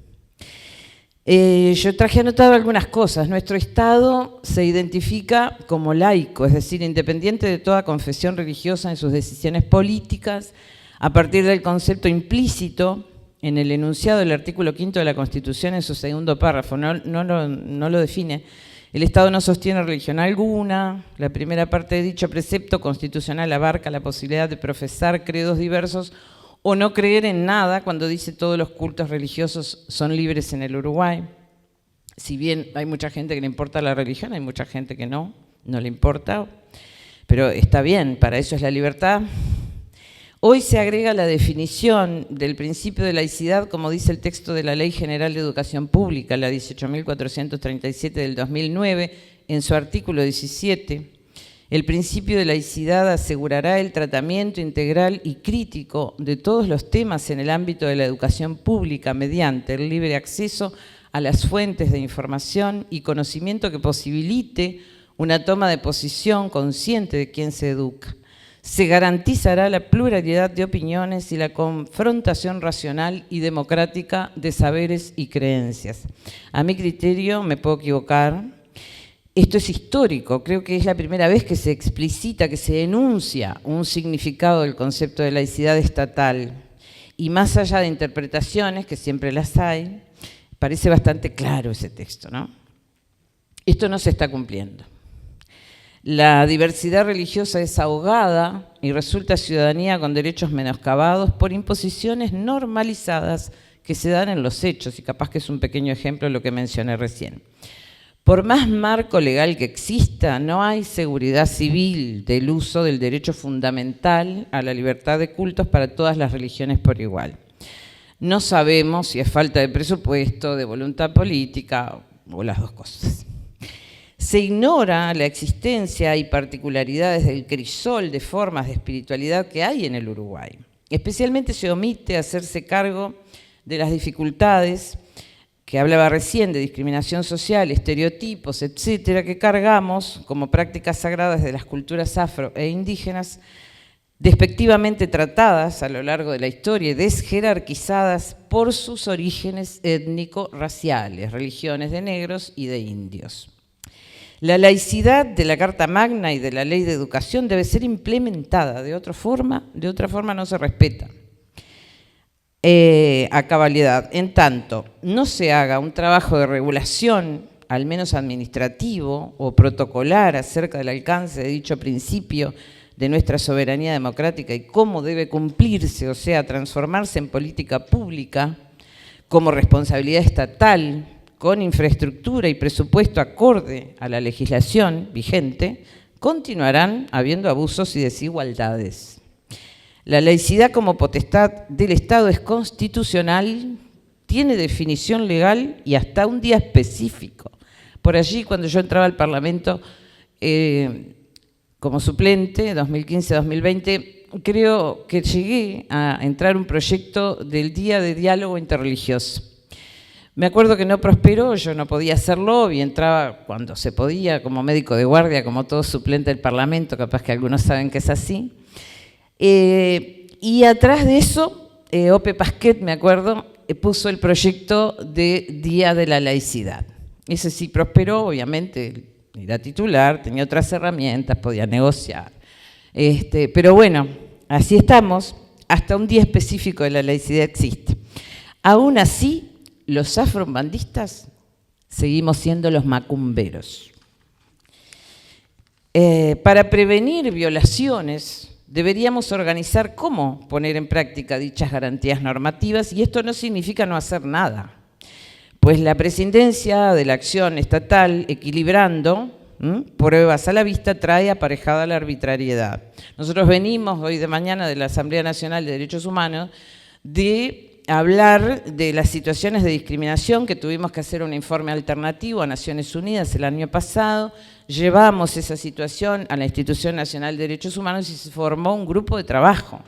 Yo traje anotado algunas cosas. Nuestro Estado se identifica como laico, es decir, independiente de toda confesión religiosa en sus decisiones políticas, a partir del concepto implícito en el enunciado del artículo 5 de la Constitución en su segundo párrafo. No lo define. El Estado no sostiene religión alguna. La primera parte de dicho precepto constitucional abarca la posibilidad de profesar credos diversos o no creer en nada cuando dice todos los cultos religiosos son libres en el Uruguay. Si bien hay mucha gente que le importa la religión, hay mucha gente que no le importa, pero está bien, para eso es la libertad. Hoy se agrega la definición del principio de laicidad, como dice el texto de la Ley General de Educación Pública, la 18.437 del 2009, en su artículo 17. El principio de laicidad asegurará el tratamiento integral y crítico de todos los temas en el ámbito de la educación pública mediante el libre acceso a las fuentes de información y conocimiento que posibilite una toma de posición consciente de quien se educa. Se garantizará la pluralidad de opiniones y la confrontación racional y democrática de saberes y creencias. A mi criterio, me puedo equivocar, esto es histórico, creo que es la primera vez que se explicita, que se enuncia un significado del concepto de laicidad estatal. Y más allá de interpretaciones, que siempre las hay, parece bastante claro ese texto, ¿no? Esto no se está cumpliendo. La diversidad religiosa es ahogada y resulta ciudadanía con derechos menoscabados por imposiciones normalizadas que se dan en los hechos, y capaz que es un pequeño ejemplo de lo que mencioné recién. Por más marco legal que exista, no hay seguridad civil del uso del derecho fundamental a la libertad de cultos para todas las religiones por igual. No sabemos si es falta de presupuesto, de voluntad política o las dos cosas. Se ignora la existencia y particularidades del crisol de formas de espiritualidad que hay en el Uruguay. Especialmente se omite hacerse cargo de las dificultades que hablaba recién, de discriminación social, estereotipos, etcétera, que cargamos como prácticas sagradas de las culturas afro e indígenas, despectivamente tratadas a lo largo de la historia y desjerarquizadas por sus orígenes étnico-raciales, religiones de negros y de indios. La laicidad de la Carta Magna y de la Ley de Educación debe ser implementada, de otra forma no se respeta. A cabalidad. En tanto, no se haga un trabajo de regulación, al menos administrativo o protocolar, acerca del alcance de dicho principio de nuestra soberanía democrática y cómo debe cumplirse, o sea, transformarse en política pública como responsabilidad estatal, con infraestructura y presupuesto acorde a la legislación vigente, continuarán habiendo abusos y desigualdades. La laicidad como potestad del Estado es constitucional, tiene definición legal y hasta un día específico. Por allí, cuando yo entraba al Parlamento como suplente, 2015-2020, creo que llegué a entrar un proyecto del Día de Diálogo Interreligioso. Me acuerdo que no prosperó, yo no podía hacerlo y entraba cuando se podía como médico de guardia, como todo suplente del Parlamento, capaz que algunos saben que es así. Y atrás de eso, Ope Pasquet, me acuerdo, puso el proyecto de Día de la Laicidad. Ese sí prosperó, obviamente, era titular, tenía otras herramientas, podía negociar. Pero bueno, así estamos, hasta un día específico de la laicidad existe. Aún así, los afrobandistas seguimos siendo los macumberos. Para prevenir violaciones, deberíamos organizar cómo poner en práctica dichas garantías normativas, y esto no significa no hacer nada, pues la prescindencia de la acción estatal equilibrando pruebas a la vista trae aparejada la arbitrariedad. Nosotros venimos hoy de mañana de la Asamblea Nacional de Derechos Humanos de hablar de las situaciones de discriminación, que tuvimos que hacer un informe alternativo a Naciones Unidas el año pasado. Llevamos esa situación a la Institución Nacional de Derechos Humanos y se formó un grupo de trabajo.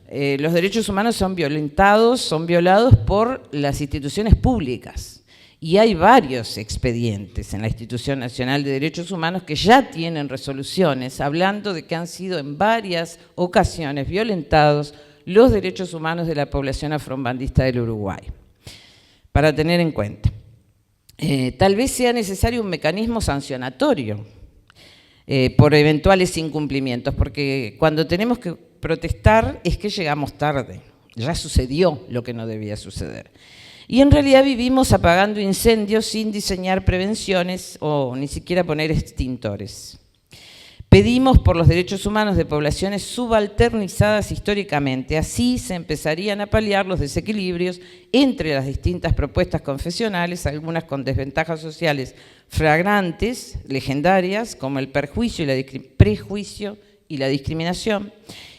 Los derechos humanos son violentados, son violados por las instituciones públicas. Y hay varios expedientes en la Institución Nacional de Derechos Humanos que ya tienen resoluciones hablando de que han sido en varias ocasiones violentados los derechos humanos de la población afrobandista del Uruguay. Para tener en cuenta. Tal vez sea necesario un mecanismo sancionatorio por eventuales incumplimientos, porque cuando tenemos que protestar es que llegamos tarde, ya sucedió lo que no debía suceder. Y en realidad vivimos apagando incendios sin diseñar prevenciones o ni siquiera poner extintores. Pedimos por los derechos humanos de poblaciones subalternizadas históricamente. Así se empezarían a paliar los desequilibrios entre las distintas propuestas confesionales, algunas con desventajas sociales flagrantes, legendarias, como el prejuicio y la discriminación,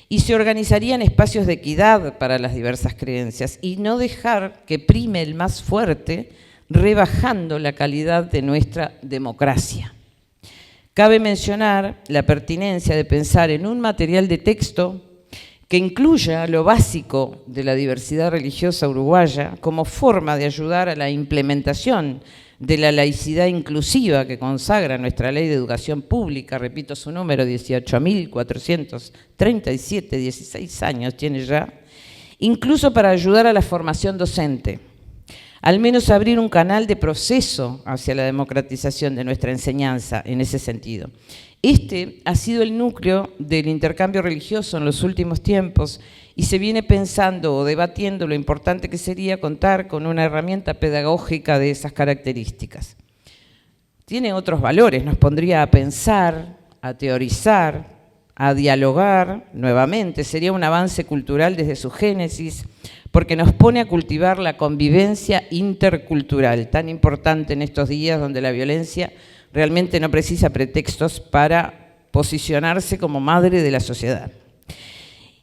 y se organizarían espacios de equidad para las diversas creencias y no dejar que prime el más fuerte, rebajando la calidad de nuestra democracia. Cabe mencionar la pertinencia de pensar en un material de texto que incluya lo básico de la diversidad religiosa uruguaya como forma de ayudar a la implementación de la laicidad inclusiva que consagra nuestra Ley de Educación Pública, repito su número, 18.437, 16 años tiene ya, incluso para ayudar a la formación docente. Al menos abrir un canal de proceso hacia la democratización de nuestra enseñanza en ese sentido. Este ha sido el núcleo del intercambio religioso en los últimos tiempos y se viene pensando o debatiendo lo importante que sería contar con una herramienta pedagógica de esas características. Tiene otros valores, nos pondría a pensar, a teorizar, a dialogar nuevamente, sería un avance cultural desde su génesis, porque nos pone a cultivar la convivencia intercultural, tan importante en estos días donde la violencia realmente no precisa pretextos para posicionarse como madre de la sociedad.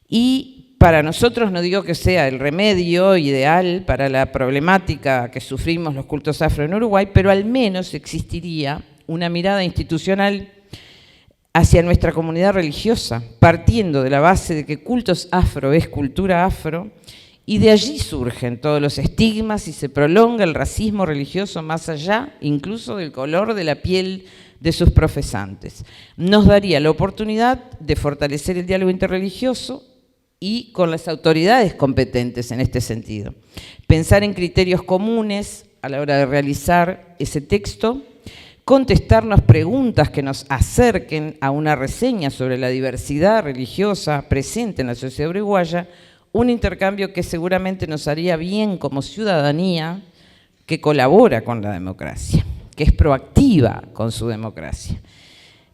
Y para nosotros, no digo que sea el remedio ideal para la problemática que sufrimos los cultos afro en Uruguay, pero al menos existiría una mirada institucional hacia nuestra comunidad religiosa, partiendo de la base de que cultos afro es cultura afro, y de allí surgen todos los estigmas y se prolonga el racismo religioso más allá, incluso del color de la piel de sus profesantes. Nos daría la oportunidad de fortalecer el diálogo interreligioso y con las autoridades competentes en este sentido. Pensar en criterios comunes a la hora de realizar ese texto, contestarnos preguntas que nos acerquen a una reseña sobre la diversidad religiosa presente en la sociedad uruguaya, un intercambio que seguramente nos haría bien como ciudadanía que colabora con la democracia, que es proactiva con su democracia.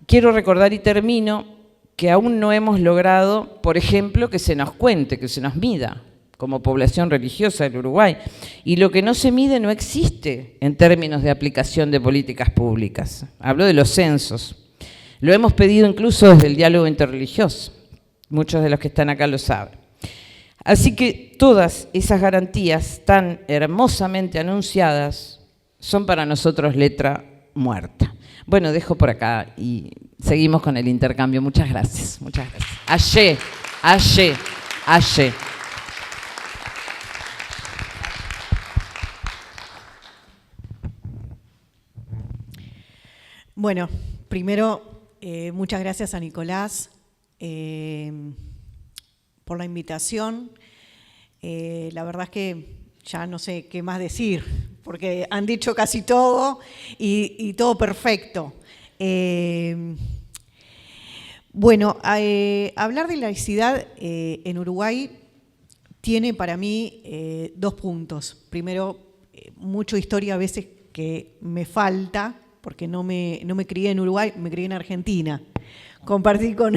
Quiero recordar y termino que aún no hemos logrado, por ejemplo, que se nos cuente, que se nos mida como población religiosa del Uruguay. Y lo que no se mide no existe en términos de aplicación de políticas públicas. Hablo de los censos. Lo hemos pedido incluso desde el diálogo interreligioso. Muchos de los que están acá lo saben. Así que todas esas garantías tan hermosamente anunciadas son para nosotros letra muerta. Bueno, dejo por acá y seguimos con el intercambio. Muchas gracias. Muchas gracias. Ayé, ayé, ayé. Bueno, primero, muchas gracias a Nicolás por la invitación. La verdad es que ya no sé qué más decir, porque han dicho casi todo y todo perfecto. Bueno, hablar de laicidad en Uruguay tiene para mí dos puntos. Primero, mucha historia a veces que me falta, porque no me crié en Uruguay, me crié en Argentina. Compartí con...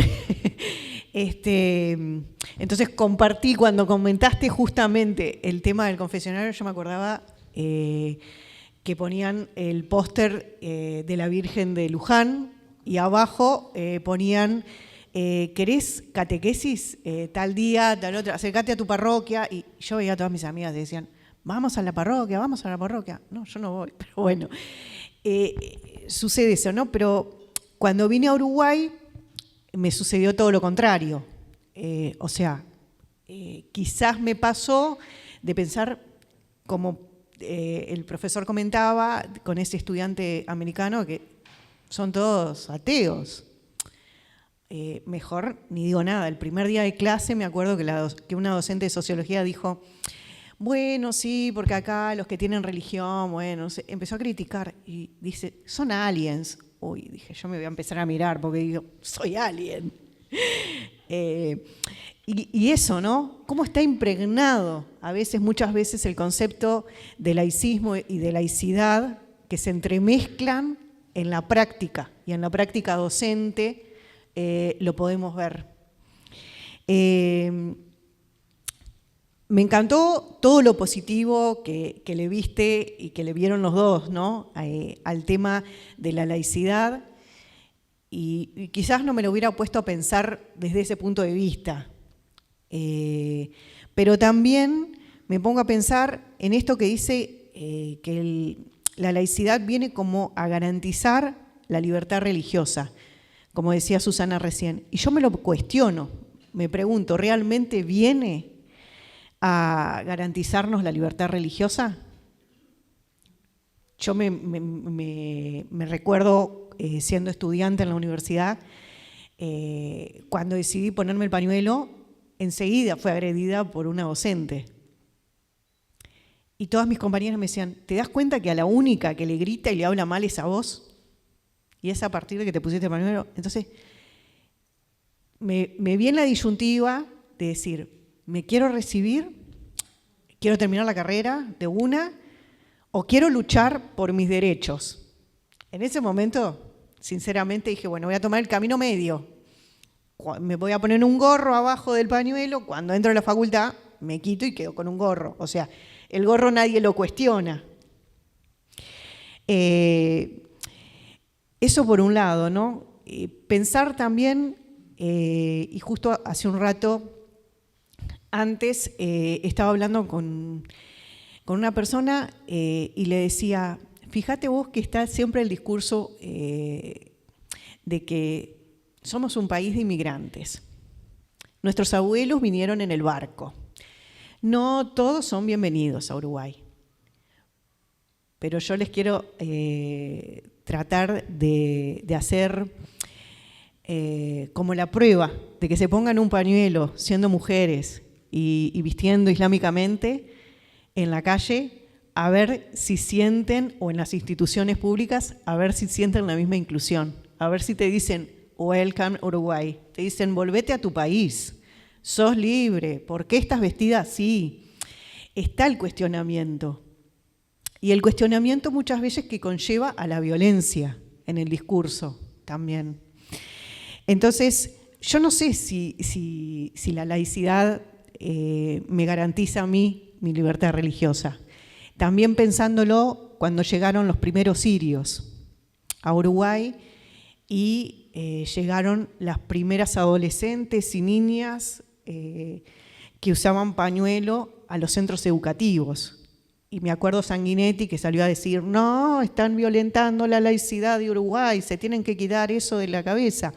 entonces compartí, cuando comentaste justamente el tema del confesionario, yo me acordaba que ponían el póster de la Virgen de Luján y abajo ponían, ¿querés catequesis tal día, tal otra? Acércate a tu parroquia. Y yo veía a todas mis amigas que decían, vamos a la parroquia, vamos a la parroquia. No, yo no voy, pero bueno, sucede eso, ¿no? Pero cuando vine a Uruguay me sucedió todo lo contrario. Quizás me pasó de pensar, como el profesor comentaba, con ese estudiante americano, que son todos ateos. Mejor ni digo nada. El primer día de clase me acuerdo que una docente de sociología dijo, bueno, sí, porque acá los que tienen religión, bueno, empezó a criticar y dice, son aliens. Uy, dije, yo me voy a empezar a mirar porque digo, soy alien. Y eso, ¿no? ¿Cómo está impregnado muchas veces el concepto de laicismo y de laicidad que se entremezclan en la práctica, y en la práctica docente lo podemos ver. Me encantó todo lo positivo que le viste y que le vieron los dos, ¿no? Al tema de la laicidad, y quizás no me lo hubiera puesto a pensar desde ese punto de vista. Pero también me pongo a pensar en esto que dice que la laicidad viene como a garantizar la libertad religiosa, como decía Susana recién. Y yo me lo cuestiono, me pregunto, ¿realmente viene a garantizarnos la libertad religiosa? Yo me recuerdo siendo estudiante en la universidad, cuando decidí ponerme el pañuelo, enseguida fue agredida por una docente. Y todas mis compañeras me decían, ¿te das cuenta que a la única que le grita y le habla mal es a vos? Y es a partir de que te pusiste el pañuelo. Entonces, me vi en la disyuntiva de decir, ¿Me quiero recibir? ¿Quiero terminar la carrera de una? ¿O quiero luchar por mis derechos? En ese momento, sinceramente, dije, bueno, voy a tomar el camino medio. Me voy a poner un gorro abajo del pañuelo, cuando entro a la facultad me quito y quedo con un gorro. O sea, el gorro nadie lo cuestiona. Eso por un lado, ¿no? Pensar también, y justo hace un rato antes estaba hablando con una persona y le decía, fíjate vos que está siempre el discurso de que somos un país de inmigrantes. Nuestros abuelos vinieron en el barco. No todos son bienvenidos a Uruguay. Pero yo les quiero tratar de hacer como la prueba de que se pongan un pañuelo siendo mujeres y vistiendo islámicamente en la calle, a ver si sienten, o en las instituciones públicas, a ver si sienten la misma inclusión, a ver si te dicen, welcome Uruguay, te dicen, volvete a tu país, sos libre, ¿por qué estás vestida así? Está el cuestionamiento. Y el cuestionamiento muchas veces que conlleva a la violencia en el discurso también. Entonces, yo no sé si la laicidad me garantiza a mí mi libertad religiosa. También pensándolo cuando llegaron los primeros sirios a Uruguay y llegaron las primeras adolescentes y niñas que usaban pañuelo a los centros educativos. Y me acuerdo Sanguinetti que salió a decir, no, están violentando la laicidad de Uruguay, se tienen que quitar eso de la cabeza.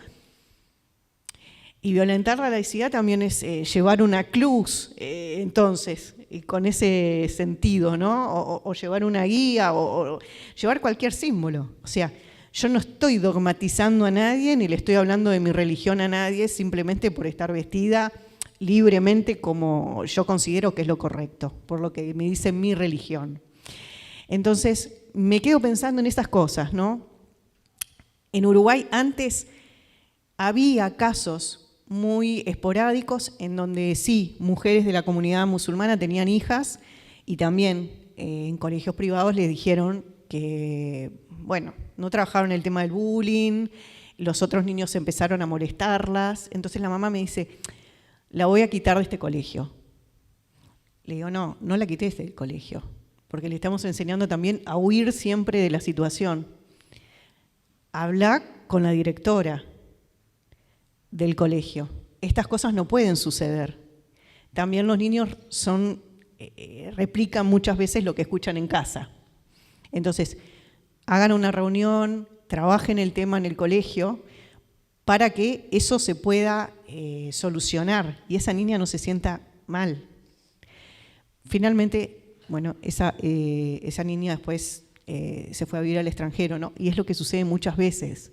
Y violentar la laicidad también es llevar una cruz, entonces, y con ese sentido, ¿no? O llevar una guía, o llevar cualquier símbolo. O sea, yo no estoy dogmatizando a nadie, ni le estoy hablando de mi religión a nadie, simplemente por estar vestida libremente como yo considero que es lo correcto, por lo que me dice mi religión. Entonces, me quedo pensando en esas cosas, ¿no? En Uruguay antes había casos muy esporádicos en donde sí, mujeres de la comunidad musulmana tenían hijas y también en colegios privados les dijeron que, bueno, no trabajaron el tema del bullying, los otros niños empezaron a molestarlas, entonces la mamá me dice, la voy a quitar de este colegio. Le digo, no la quité de este colegio, porque le estamos enseñando también a huir siempre de la situación. Habla con la directora del colegio. Estas cosas no pueden suceder. También los niños replican muchas veces lo que escuchan en casa. Entonces, hagan una reunión, trabajen el tema en el colegio para que eso se pueda solucionar y esa niña no se sienta mal. Finalmente, bueno, esa niña después se fue a vivir al extranjero, ¿no? Y es lo que sucede muchas veces.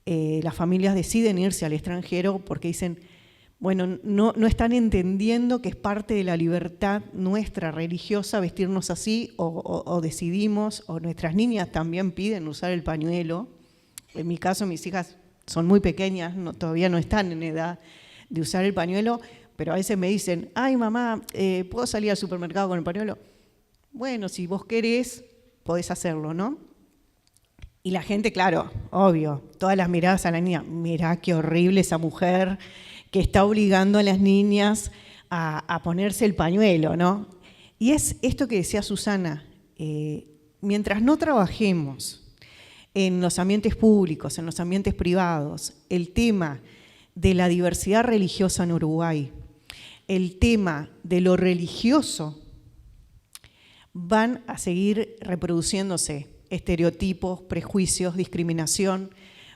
Las familias deciden irse al extranjero porque dicen, bueno, no están entendiendo que es parte de la libertad nuestra religiosa vestirnos así, o decidimos, o nuestras niñas también piden usar el pañuelo. En mi caso, mis hijas son muy pequeñas, todavía no están en edad de usar el pañuelo, pero a veces me dicen, ay mamá, ¿puedo salir al supermercado con el pañuelo? Bueno, si vos querés, podés hacerlo, ¿no? Y la gente, claro, obvio, todas las miradas a la niña, mirá qué horrible esa mujer que está obligando a las niñas a ponerse el pañuelo, ¿no? Y es esto que decía Susana, mientras no trabajemos en los ambientes públicos, en los ambientes privados, el tema de la diversidad religiosa en Uruguay, el tema de lo religioso, van a seguir reproduciéndose estereotipos, prejuicios, discriminación.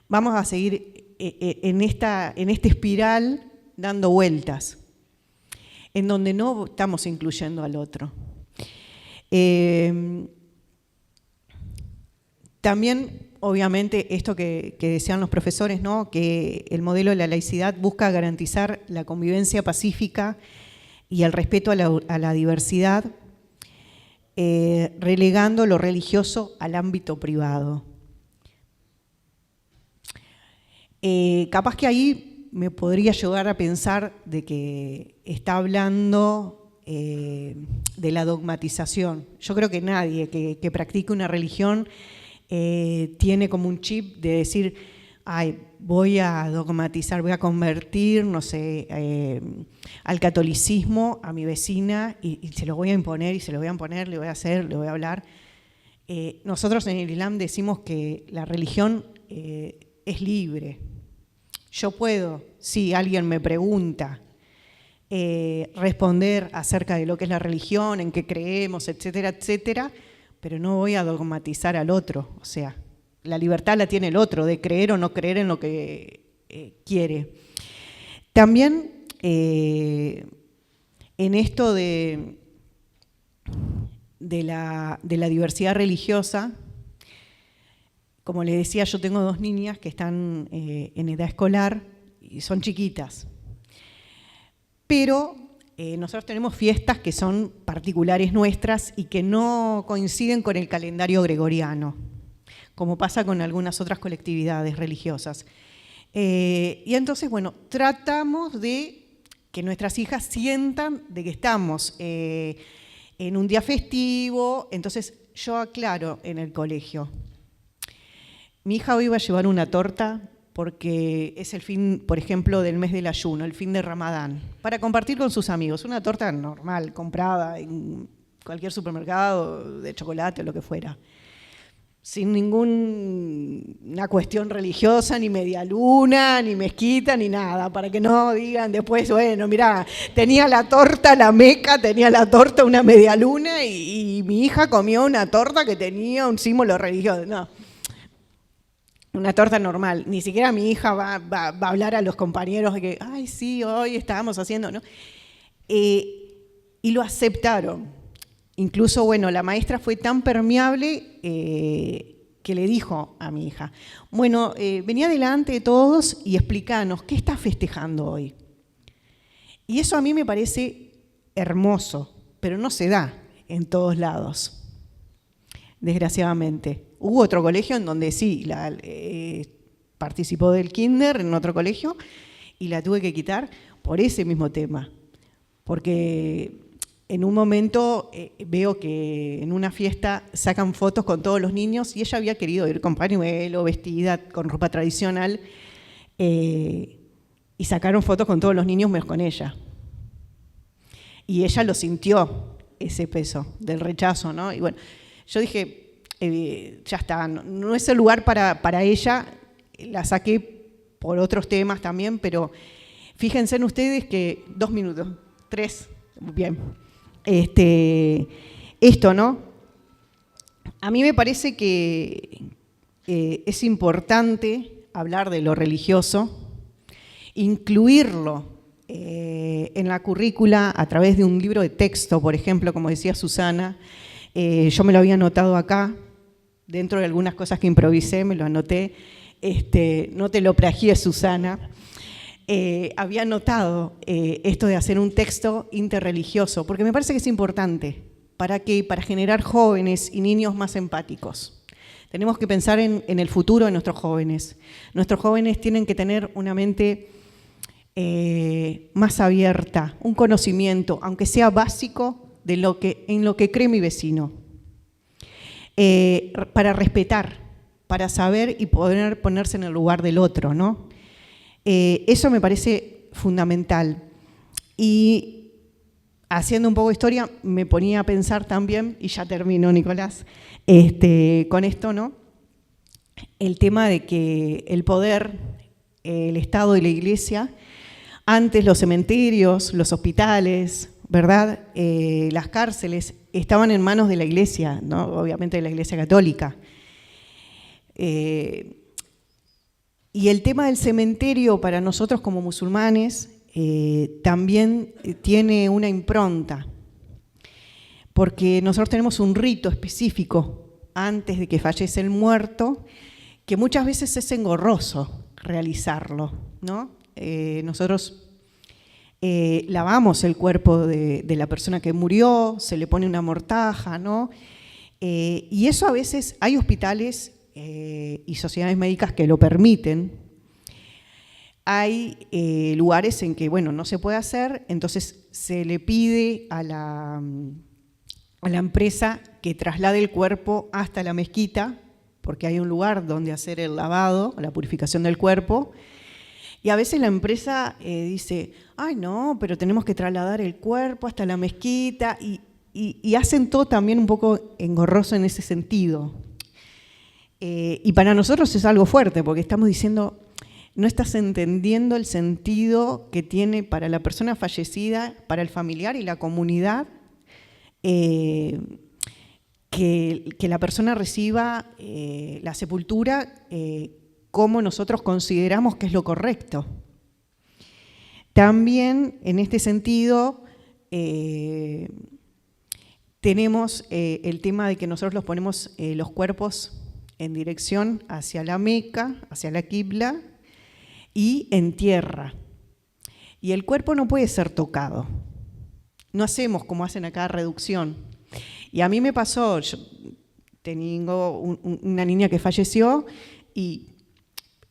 Vamos a seguir en este espiral dando vueltas, en donde no estamos incluyendo al otro. También, obviamente, esto que decían los profesores, ¿no? Que el modelo de la laicidad busca garantizar la convivencia pacífica y el respeto a la diversidad, relegando lo religioso al ámbito privado. Capaz que ahí me podría llegar a pensar de que está hablando de la dogmatización. Yo creo que nadie que practique una religión tiene como un chip de decir, ay, voy a dogmatizar, voy a convertir, no sé, al catolicismo a mi vecina y se lo voy a imponer y se lo voy a imponer, le voy a hacer, le voy a hablar. Nosotros en el Islam decimos que la religión es libre. Yo puedo, si alguien me pregunta, responder acerca de lo que es la religión, en qué creemos, etcétera, etcétera, pero no voy a dogmatizar al otro. O sea, la libertad la tiene el otro, de creer o no creer en lo que quiere. También en esto de la diversidad religiosa, como les decía, yo tengo 2 niñas que están en edad escolar y son chiquitas. Pero nosotros tenemos fiestas que son particulares nuestras y que no coinciden con el calendario gregoriano, como pasa con algunas otras colectividades religiosas. Y entonces, bueno, tratamos de que nuestras hijas sientan de que estamos en un día festivo. Entonces yo aclaro en el colegio. Mi hija hoy va a llevar una torta porque es el fin, por ejemplo, del mes del ayuno, el fin de Ramadán, para compartir con sus amigos. Una torta normal, comprada en cualquier supermercado, de chocolate o lo que fuera. Sin ninguna cuestión religiosa, ni media luna, ni mezquita, ni nada, para que no digan después, bueno, mirá, tenía la torta la Meca, tenía la torta una media luna y mi hija comió una torta que tenía un símbolo religioso. No, una torta normal. Ni siquiera mi hija va a hablar a los compañeros de que, ay, sí, hoy estábamos haciendo, ¿no? Y lo aceptaron. Incluso, bueno, la maestra fue tan permeable que le dijo a mi hija, bueno, venía delante de todos y explícanos, ¿qué estás festejando hoy? Y eso a mí me parece hermoso, pero no se da en todos lados, desgraciadamente. Hubo otro colegio en donde sí, participó del kinder en otro colegio y la tuve que quitar por ese mismo tema, porque en un momento veo que en una fiesta sacan fotos con todos los niños y ella había querido ir con pañuelo, vestida con ropa tradicional y sacaron fotos con todos los niños menos con ella. Y ella lo sintió, ese peso del rechazo, ¿no? Y bueno, yo dije, ya está, no es el lugar para ella, la saqué por otros temas también, pero fíjense en ustedes que 2 minutos, 3, bien. Esto, ¿no? A mí me parece que es importante hablar de lo religioso, incluirlo en la currícula a través de un libro de texto, por ejemplo, como decía Susana. Yo me lo había anotado acá, dentro de algunas cosas que improvisé, me lo anoté. No te lo plagié, Susana. Había notado esto de hacer un texto interreligioso, porque me parece que es importante. ¿Para qué? Para generar jóvenes y niños más empáticos. Tenemos que pensar en el futuro de nuestros jóvenes. Nuestros jóvenes tienen que tener una mente más abierta, un conocimiento, aunque sea básico, en lo que cree mi vecino. Para respetar, para saber y poder ponerse en el lugar del otro, ¿no? Eso me parece fundamental. Y haciendo un poco de historia, me ponía a pensar también, y ya termino, Nicolás, con esto, ¿no? El tema de que el poder, el Estado y la Iglesia, antes los cementerios, los hospitales, ¿verdad? Las cárceles estaban en manos de la Iglesia, ¿no? Obviamente de la Iglesia Católica. Y el tema del cementerio para nosotros como musulmanes también tiene una impronta, porque nosotros tenemos un rito específico antes de que fallece el muerto, que muchas veces es engorroso realizarlo, ¿no? Nosotros lavamos el cuerpo de la persona que murió, se le pone una mortaja, ¿no? Y eso a veces hay hospitales y sociedades médicas que lo permiten. hay lugares en que, bueno, no se puede hacer, entonces se le pide a la empresa que traslade el cuerpo hasta la mezquita, porque hay un lugar donde hacer el lavado, la purificación del cuerpo, y a veces la empresa dice, ay no, pero tenemos que trasladar el cuerpo hasta la mezquita, y hacen todo también un poco engorroso en ese sentido. Y para nosotros es algo fuerte, porque estamos diciendo, no estás entendiendo el sentido que tiene para la persona fallecida, para el familiar y la comunidad, que la persona reciba la sepultura como nosotros consideramos que es lo correcto. También, en este sentido, tenemos el tema de que nosotros los ponemos los cuerpos en dirección hacia la Meca, hacia la Qibla, y en tierra. Y el cuerpo no puede ser tocado. No hacemos como hacen acá reducción. Y a mí me pasó, yo tengo una niña que falleció y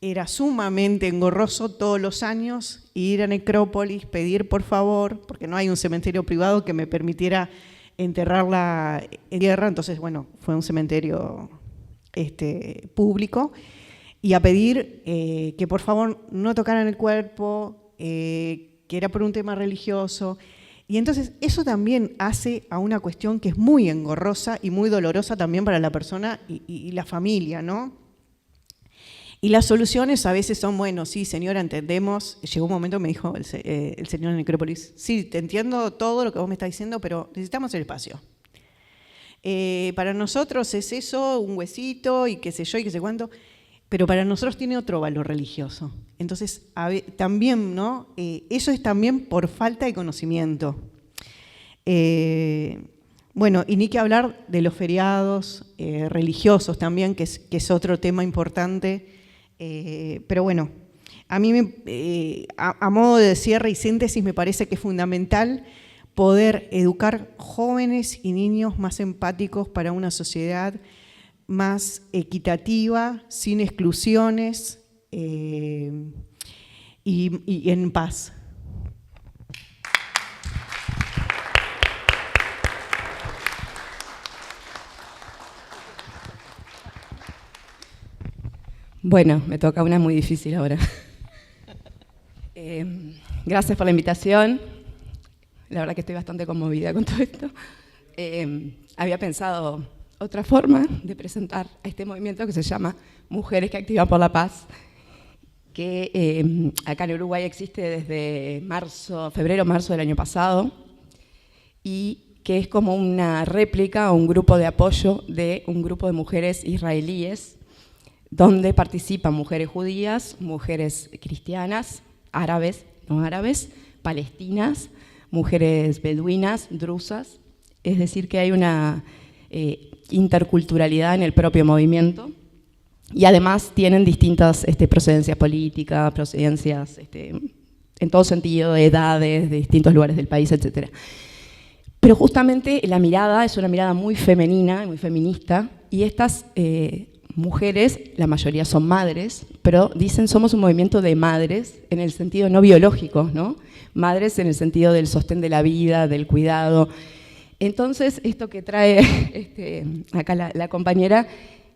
era sumamente engorroso todos los años ir a Necrópolis, pedir por favor, porque no hay un cementerio privado que me permitiera enterrarla en tierra, entonces bueno, fue un cementerio público, y a pedir que por favor no tocaran el cuerpo, que era por un tema religioso. Y entonces eso también hace a una cuestión que es muy engorrosa y muy dolorosa también para la persona y la familia, ¿no? Y las soluciones a veces son, bueno, sí, señora, entendemos. Llegó un momento, me dijo el señor en Necrópolis, sí, te entiendo todo lo que vos me estás diciendo, pero necesitamos el espacio. Para nosotros es eso, un huesito y qué sé yo y qué sé cuánto, pero para nosotros tiene otro valor religioso. Entonces, también, ¿no? Eso es también por falta de conocimiento. Bueno, y ni que hablar de los feriados religiosos también, que es otro tema importante. Pero bueno, a mí, a modo de cierre y síntesis, me parece que es fundamental poder educar jóvenes y niños más empáticos para una sociedad más equitativa, sin exclusiones y en paz. Bueno, me toca una muy difícil ahora. Gracias por la invitación. La verdad que estoy bastante conmovida con todo esto. Había pensado otra forma de presentar a este movimiento que se llama Mujeres que Activan por la Paz, que acá en Uruguay existe desde febrero-marzo del año pasado, y que es como una réplica o un grupo de apoyo de un grupo de mujeres israelíes, donde participan mujeres judías, mujeres cristianas, árabes, no árabes, palestinas, mujeres beduinas, drusas, es decir, que hay una interculturalidad en el propio movimiento, y además tienen distintas procedencias políticas, procedencias en todo sentido, de edades, de distintos lugares del país, etc. Pero justamente la mirada es una mirada muy femenina y muy feminista, y estas mujeres, la mayoría son madres, pero dicen somos un movimiento de madres en el sentido no biológico, ¿no? Madres en el sentido del sostén de la vida, del cuidado. Entonces, esto que trae acá la compañera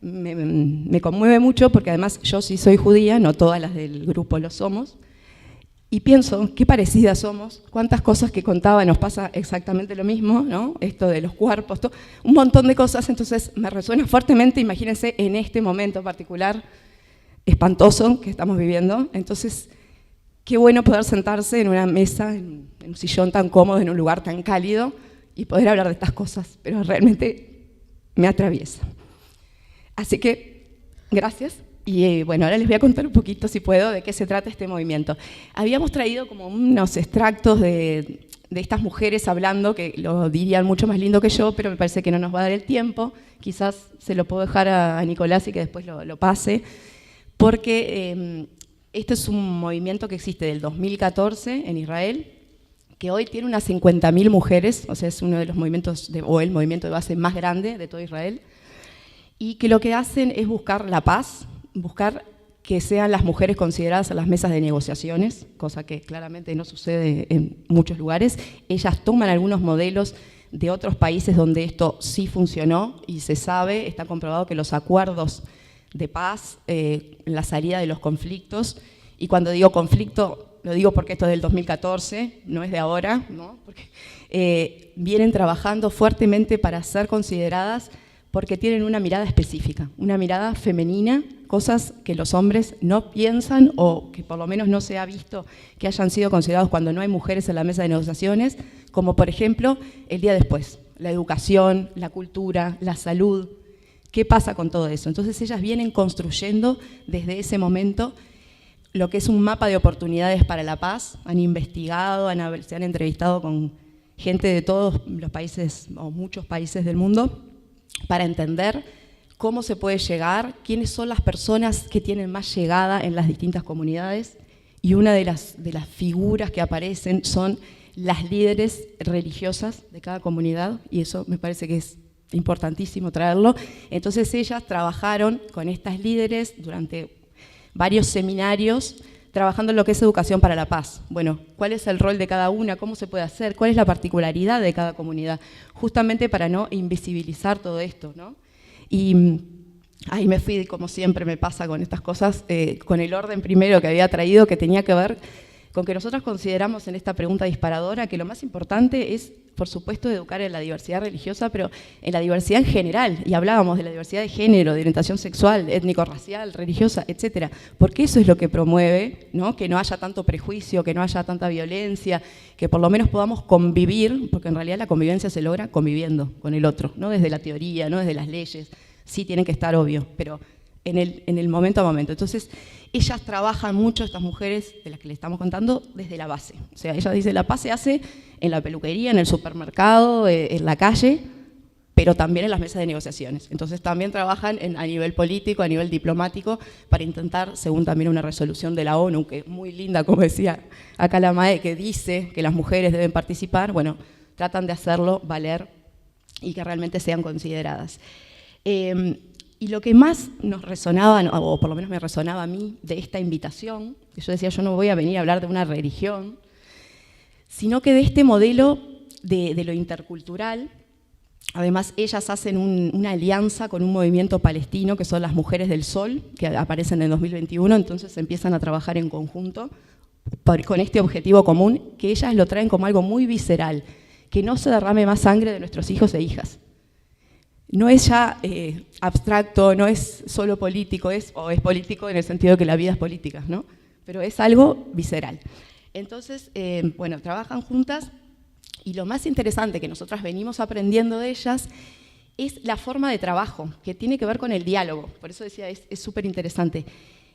me conmueve mucho, porque además yo sí soy judía, no todas las del grupo lo somos, y pienso qué parecidas somos, cuántas cosas que contaba nos pasa exactamente lo mismo, ¿no? Esto de los cuerpos, un montón de cosas, entonces me resuena fuertemente, imagínense en este momento particular espantoso que estamos viviendo. Entonces, qué bueno poder sentarse en una mesa, en un sillón tan cómodo, en un lugar tan cálido, y poder hablar de estas cosas, pero realmente me atraviesa. Así que, gracias. Y bueno, ahora les voy a contar un poquito, si puedo, de qué se trata este movimiento. Habíamos traído como unos extractos de estas mujeres hablando, que lo dirían mucho más lindo que yo, pero me parece que no nos va a dar el tiempo. Quizás se lo puedo dejar a Nicolás y que después lo pase, porque este es un movimiento que existe del 2014 en Israel, que hoy tiene unas 50.000 mujeres, o sea, es uno de los movimientos, o el movimiento de base más grande de todo Israel, y que lo que hacen es buscar la paz, buscar que sean las mujeres consideradas en las mesas de negociaciones, cosa que claramente no sucede en muchos lugares. Ellas toman algunos modelos de otros países donde esto sí funcionó y se sabe, está comprobado que los acuerdos de paz, la salida de los conflictos, y cuando digo conflicto, lo digo porque esto es del 2014, no es de ahora, ¿no? Porque vienen trabajando fuertemente para ser consideradas porque tienen una mirada específica, una mirada femenina, cosas que los hombres no piensan o que por lo menos no se ha visto que hayan sido considerados cuando no hay mujeres en la mesa de negociaciones, como por ejemplo el día después, la educación, la cultura, la salud. ¿Qué pasa con todo eso? Entonces ellas vienen construyendo desde ese momento lo que es un mapa de oportunidades para la paz, han investigado, se han entrevistado con gente de todos los países o muchos países del mundo, para entender cómo se puede llegar, quiénes son las personas que tienen más llegada en las distintas comunidades, y una de las figuras que aparecen son las líderes religiosas de cada comunidad, y eso me parece que es importantísimo traerlo. Entonces ellas trabajaron con estas líderes durante varios seminarios, trabajando en lo que es educación para la paz. Bueno, ¿cuál es el rol de cada una? ¿Cómo se puede hacer? ¿Cuál es la particularidad de cada comunidad? Justamente para no invisibilizar todo esto, ¿no? Y ahí me fui, como siempre me pasa con estas cosas, con el orden primero que había traído, que tenía que ver con que nosotros consideramos en esta pregunta disparadora que lo más importante es, por supuesto, educar en la diversidad religiosa, pero en la diversidad en general, y hablábamos de la diversidad de género, de orientación sexual, étnico-racial, religiosa, etcétera, porque eso es lo que promueve, ¿no? Que no haya tanto prejuicio, que no haya tanta violencia, que por lo menos podamos convivir, porque en realidad la convivencia se logra conviviendo con el otro, no desde la teoría, no desde las leyes, sí tienen que estar obvio, pero en el momento a momento. Entonces, ellas trabajan mucho, estas mujeres de las que les estamos contando, desde la base. O sea, ellas dicen, la paz se hace en la peluquería, en el supermercado, en la calle, pero también en las mesas de negociaciones. Entonces, también trabajan a nivel político, a nivel diplomático, para intentar, según también una resolución de la ONU, que es muy linda, como decía acá la MAE, que dice que las mujeres deben participar, bueno, tratan de hacerlo valer y que realmente sean consideradas. Y lo que más nos resonaba, o por lo menos me resonaba a mí, de esta invitación, que yo decía, yo no voy a venir a hablar de una religión, sino que de este modelo de lo intercultural. Además, ellas hacen una alianza con un movimiento palestino, que son las Mujeres del Sol, que aparecen en 2021, entonces empiezan a trabajar en conjunto con este objetivo común, que ellas lo traen como algo muy visceral, que no se derrame más sangre de nuestros hijos e hijas. No es ya abstracto, no es solo político, es político en el sentido de que la vida es política, ¿no? Pero es algo visceral. Entonces, bueno, trabajan juntas y lo más interesante que nosotras venimos aprendiendo de ellas es la forma de trabajo, que tiene que ver con el diálogo. Por eso decía, es súper interesante.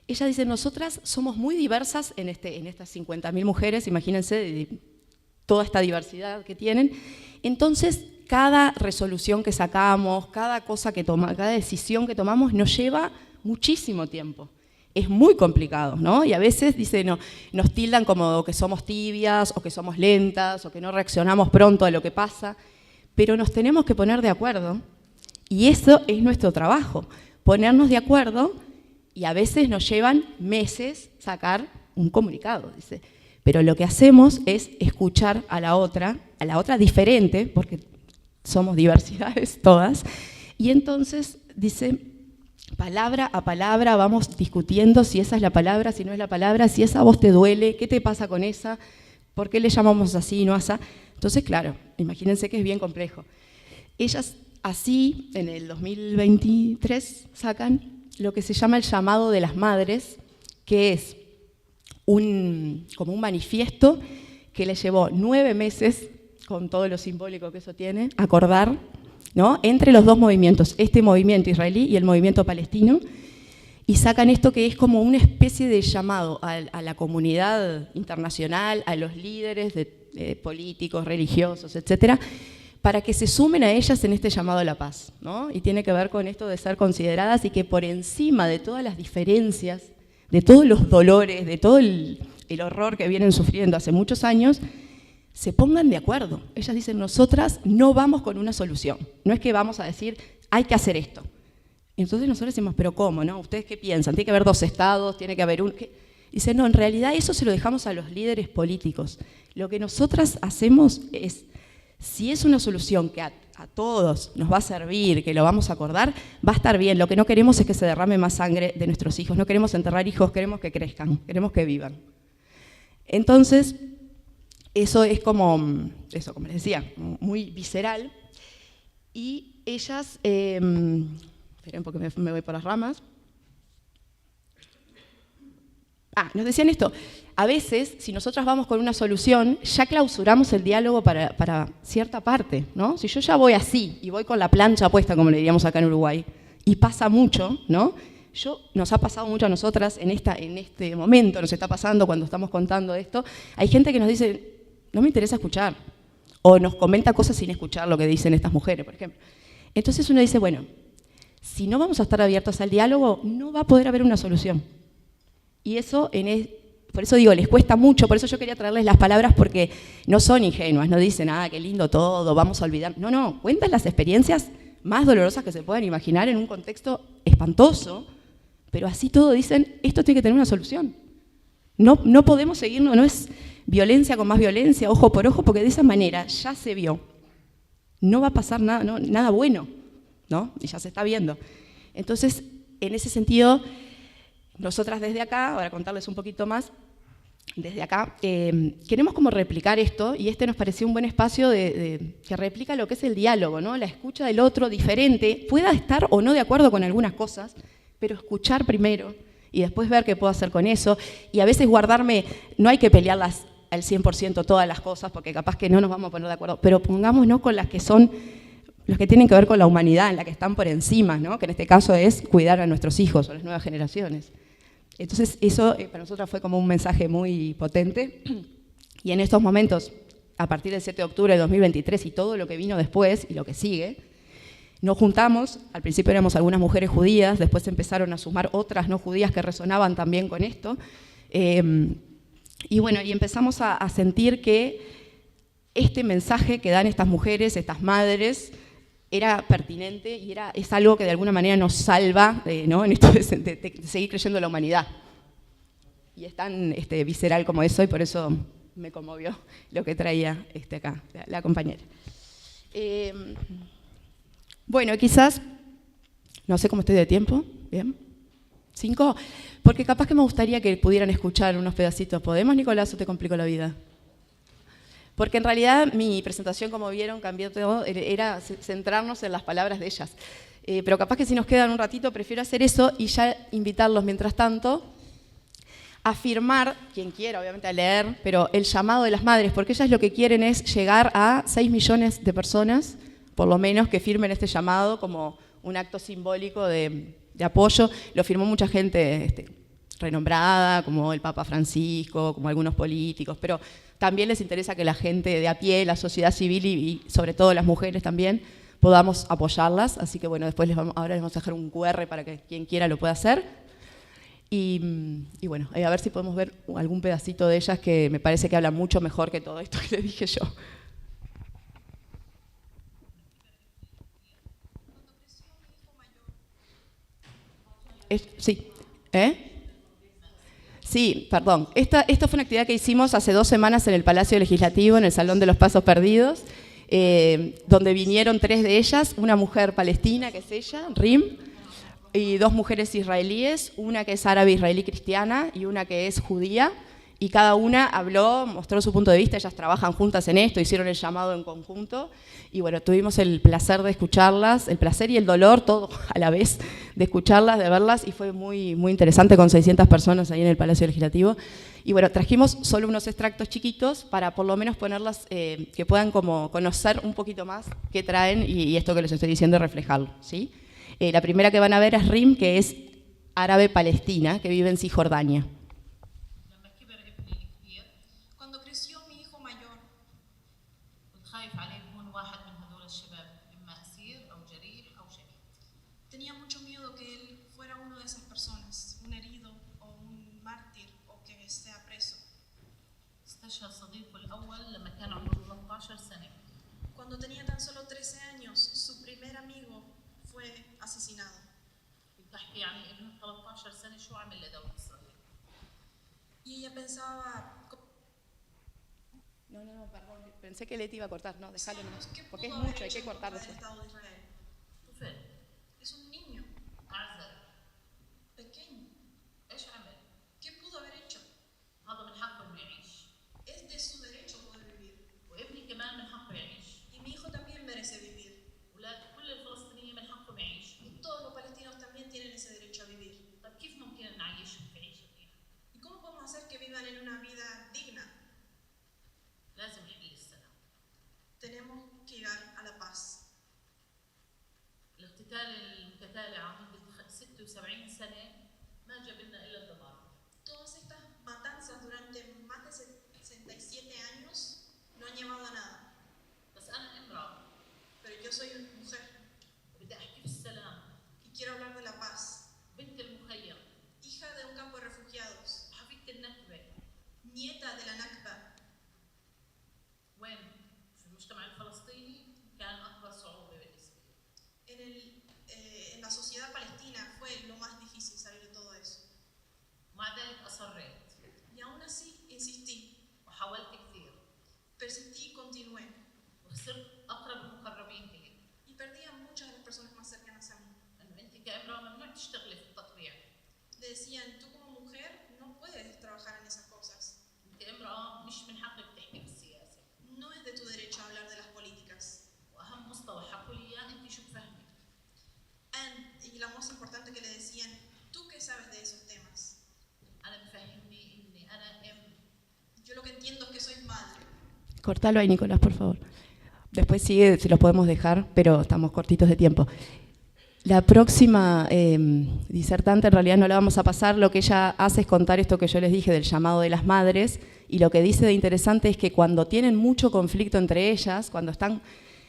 Ellas dicen, nosotras somos muy diversas en estas 50.000 mujeres, imagínense de toda esta diversidad que tienen. Entonces, cada resolución que sacamos, cada decisión que tomamos nos lleva muchísimo tiempo. Es muy complicado, ¿no? Y a veces nos tildan como que somos tibias o que somos lentas o que no reaccionamos pronto a lo que pasa, pero nos tenemos que poner de acuerdo y eso es nuestro trabajo, ponernos de acuerdo, y a veces nos llevan meses sacar un comunicado, dice. Pero lo que hacemos es escuchar a la otra diferente, porque somos diversidades todas, y entonces dice, palabra a palabra vamos discutiendo si esa es la palabra, si no es la palabra, si esa voz te duele, qué te pasa con esa, por qué le llamamos así y no así. Entonces, claro, imagínense que es bien complejo. Ellas así, en el 2023, sacan lo que se llama el llamado de las madres, que es como un manifiesto que les llevó 9 meses, con todo lo simbólico que eso tiene, acordar, ¿no?, entre los dos movimientos, este movimiento israelí y el movimiento palestino, y sacan esto que es como una especie de llamado a la comunidad internacional, a los líderes políticos, religiosos, etcétera, para que se sumen a ellas en este llamado a la paz, ¿no? Y tiene que ver con esto de ser consideradas y que por encima de todas las diferencias, de todos los dolores, de todo el horror que vienen sufriendo hace muchos años, se pongan de acuerdo. Ellas dicen, nosotras no vamos con una solución. No es que vamos a decir, hay que hacer esto. Entonces nosotros decimos, ¿pero cómo? ¿No? ¿Ustedes qué piensan? ¿Tiene que haber 2 estados? ¿Tiene que haber un...? Dice, no, en realidad eso se lo dejamos a los líderes políticos. Lo que nosotras hacemos es, si es una solución que a todos nos va a servir, que lo vamos a acordar, va a estar bien. Lo que no queremos es que se derrame más sangre de nuestros hijos. No queremos enterrar hijos, queremos que crezcan, queremos que vivan. Entonces, eso es como les decía, muy visceral. Y ellas, esperen porque me voy por las ramas. Nos decían esto, a veces, si nosotras vamos con una solución, ya clausuramos el diálogo para cierta parte, ¿no? Si yo ya voy así, y voy con la plancha puesta, como le diríamos acá en Uruguay, y pasa mucho, ¿no? Nos ha pasado mucho a nosotras en este momento, nos está pasando cuando estamos contando esto, hay gente que nos dice, no me interesa escuchar, o nos comenta cosas sin escuchar lo que dicen estas mujeres, por ejemplo. Entonces uno dice, bueno, si no vamos a estar abiertos al diálogo, no va a poder haber una solución. Y eso, por eso digo, les cuesta mucho, por eso yo quería traerles las palabras porque no son ingenuas, no dicen, qué lindo todo, vamos a olvidar. No, cuentan las experiencias más dolorosas que se puedan imaginar en un contexto espantoso, pero así todo dicen, esto tiene que tener una solución. No podemos seguir, no es violencia con más violencia, ojo por ojo, porque de esa manera ya se vio. No va a pasar nada bueno, ¿no? Y ya se está viendo. Entonces, en ese sentido, nosotras desde acá, para contarles un poquito más, desde acá, queremos como replicar esto, y nos pareció un buen espacio que replica lo que es el diálogo, ¿no? La escucha del otro diferente, pueda estar o no de acuerdo con algunas cosas, pero escuchar primero y después ver qué puedo hacer con eso, y a veces guardarme, no hay que pelearlas al 100% todas las cosas, porque capaz que no nos vamos a poner de acuerdo, pero pongámonos con las que son los que tienen que ver con la humanidad, en la que están por encima, ¿no? Que en este caso es cuidar a nuestros hijos o las nuevas generaciones. Entonces eso para nosotros fue como un mensaje muy potente, y en estos momentos, a partir del 7 de octubre de 2023 y todo lo que vino después y lo que sigue, nos juntamos, al principio éramos algunas mujeres judías, después empezaron a sumar otras no judías que resonaban también con esto, y bueno, y empezamos a sentir que este mensaje que dan estas mujeres, estas madres, era pertinente y es algo que de alguna manera nos salva, ¿no? En esto de seguir creyendo en la humanidad. Y es tan visceral como eso, y por eso me conmovió lo que traía acá la compañera. Bueno, quizás, no sé cómo estoy de tiempo, ¿bien? 5, porque capaz que me gustaría que pudieran escuchar unos pedacitos. ¿Podemos, Nicolás, o te complico la vida? Porque en realidad mi presentación, como vieron, cambió todo, era centrarnos en las palabras de ellas. Pero capaz que si nos quedan un ratito, prefiero hacer eso y ya invitarlos, mientras tanto, a firmar, quien quiera, obviamente, a leer, pero el llamado de las madres, porque ellas lo que quieren es llegar a 6 millones de personas, por lo menos, que firmen este llamado como un acto simbólico de apoyo. Lo firmó mucha gente renombrada, como el Papa Francisco, como algunos políticos, pero también les interesa que la gente de a pie, la sociedad civil y sobre todo las mujeres también, podamos apoyarlas. Así que bueno, después ahora les vamos a dejar un QR para que quien quiera lo pueda hacer. Y bueno, a ver si podemos ver algún pedacito de ellas que me parece que hablan mucho mejor que todo esto que les dije yo. Sí, Sí, perdón. Esta fue una actividad que hicimos hace 2 semanas en el Palacio Legislativo, en el Salón de los Pasos Perdidos, donde vinieron 3 de ellas, una mujer palestina, que es ella, Rim, y 2 mujeres israelíes, una que es árabe israelí cristiana y una que es judía, y cada una habló, mostró su punto de vista. Ellas trabajan juntas en esto, hicieron el llamado en conjunto, y bueno, tuvimos el placer de escucharlas, el placer y el dolor, todo a la vez, de escucharlas, de verlas, y fue muy, muy interesante con 600 personas ahí en el Palacio Legislativo. Y bueno, trajimos solo unos extractos chiquitos para por lo menos ponerlas, que puedan como conocer un poquito más qué traen y esto que les estoy diciendo, reflejarlo, ¿sí? La primera que van a ver es Rim, que es árabe palestina, que vive en Cisjordania. Tenía mucho miedo que él fuera uno de esas personas, un herido o un mártir o que esté preso. Cuando tenía tan solo 13 años, su primer amigo fue asesinado. يعني ابن 13 سنة شو عمل لدولة إسرائيل. Y ella pensaba, No, perdón, pensé que Leti iba a cortar, no, déjalo nomás, ¿qué porque es pudo haber mucho, hay hecho que en contra cortar del después. Estado de Israel? طفل Es un niño أعزل pequeño. إيش عمل؟ ¿Qué pudo haber hecho? هذا من حقه إنه يعيش، Es de su derecho poder vivir. وابني كمان من حقه يعيش، Y mi hijo también merece vivir. أولاد كل الفلسطينيين من حقهم يعيشوا. Y todos los palestinos también tienen ese derecho a vivir. طيب كيف ممكن نعيشهم في عيشة منيحة؟ ¿Y cómo podemos hacer que vivan en una vida digna? لازم نحل السلام. Tenemos que llegar a la paz. الاقتتال المتتالي عن مدة 76 سنة ما جاب لنا إلا الدمار. Todas estas matanzas durante más de 67 años no han llevado a nada. بس أنا امرأة Pero yo soy una mujer بدي أحكي في السلام، y quiero hablar de la paz. بنت المخيم، Hija de un campo de refugiados, حفيدة النكبة. nieta de la Nakba. وين؟ في المجتمع الفلسطيني كان أكبر صعوبة بالنسبة لي. En la sociedad palestina fue lo más difícil salir de todo eso. ومع ذلك أصريت Y aún así insistí, وحاولت كثير persistí y continué. وخسرت أقرب المقربين إلي. Y perdí a muchas de las personas más cercanas a mí. إنه أنت كامرأة ممنوع تشتغلي في التطبيع. Le decían, tú como mujer no puedes trabajar en esas cosas. أنت امرأة مش من حقك تحكي بالسياسة. No es de tu derecho a hablar de las políticas. وأهم مصطلح حكوا لي إياه أنت شو بفهمي. Y lo más importante que le decían, ¿tú qué sabes de esos temas? أنا بفهمني إني أنا Yo lo que entiendo es que soy madre. Cortalo ahí, Nicolás, por favor. Después sigue, si los podemos dejar, pero estamos cortitos de tiempo. La próxima disertante en realidad no la vamos a pasar, lo que ella hace es contar esto que yo les dije del llamado de las madres, y lo que dice de interesante es que cuando tienen mucho conflicto entre ellas, cuando están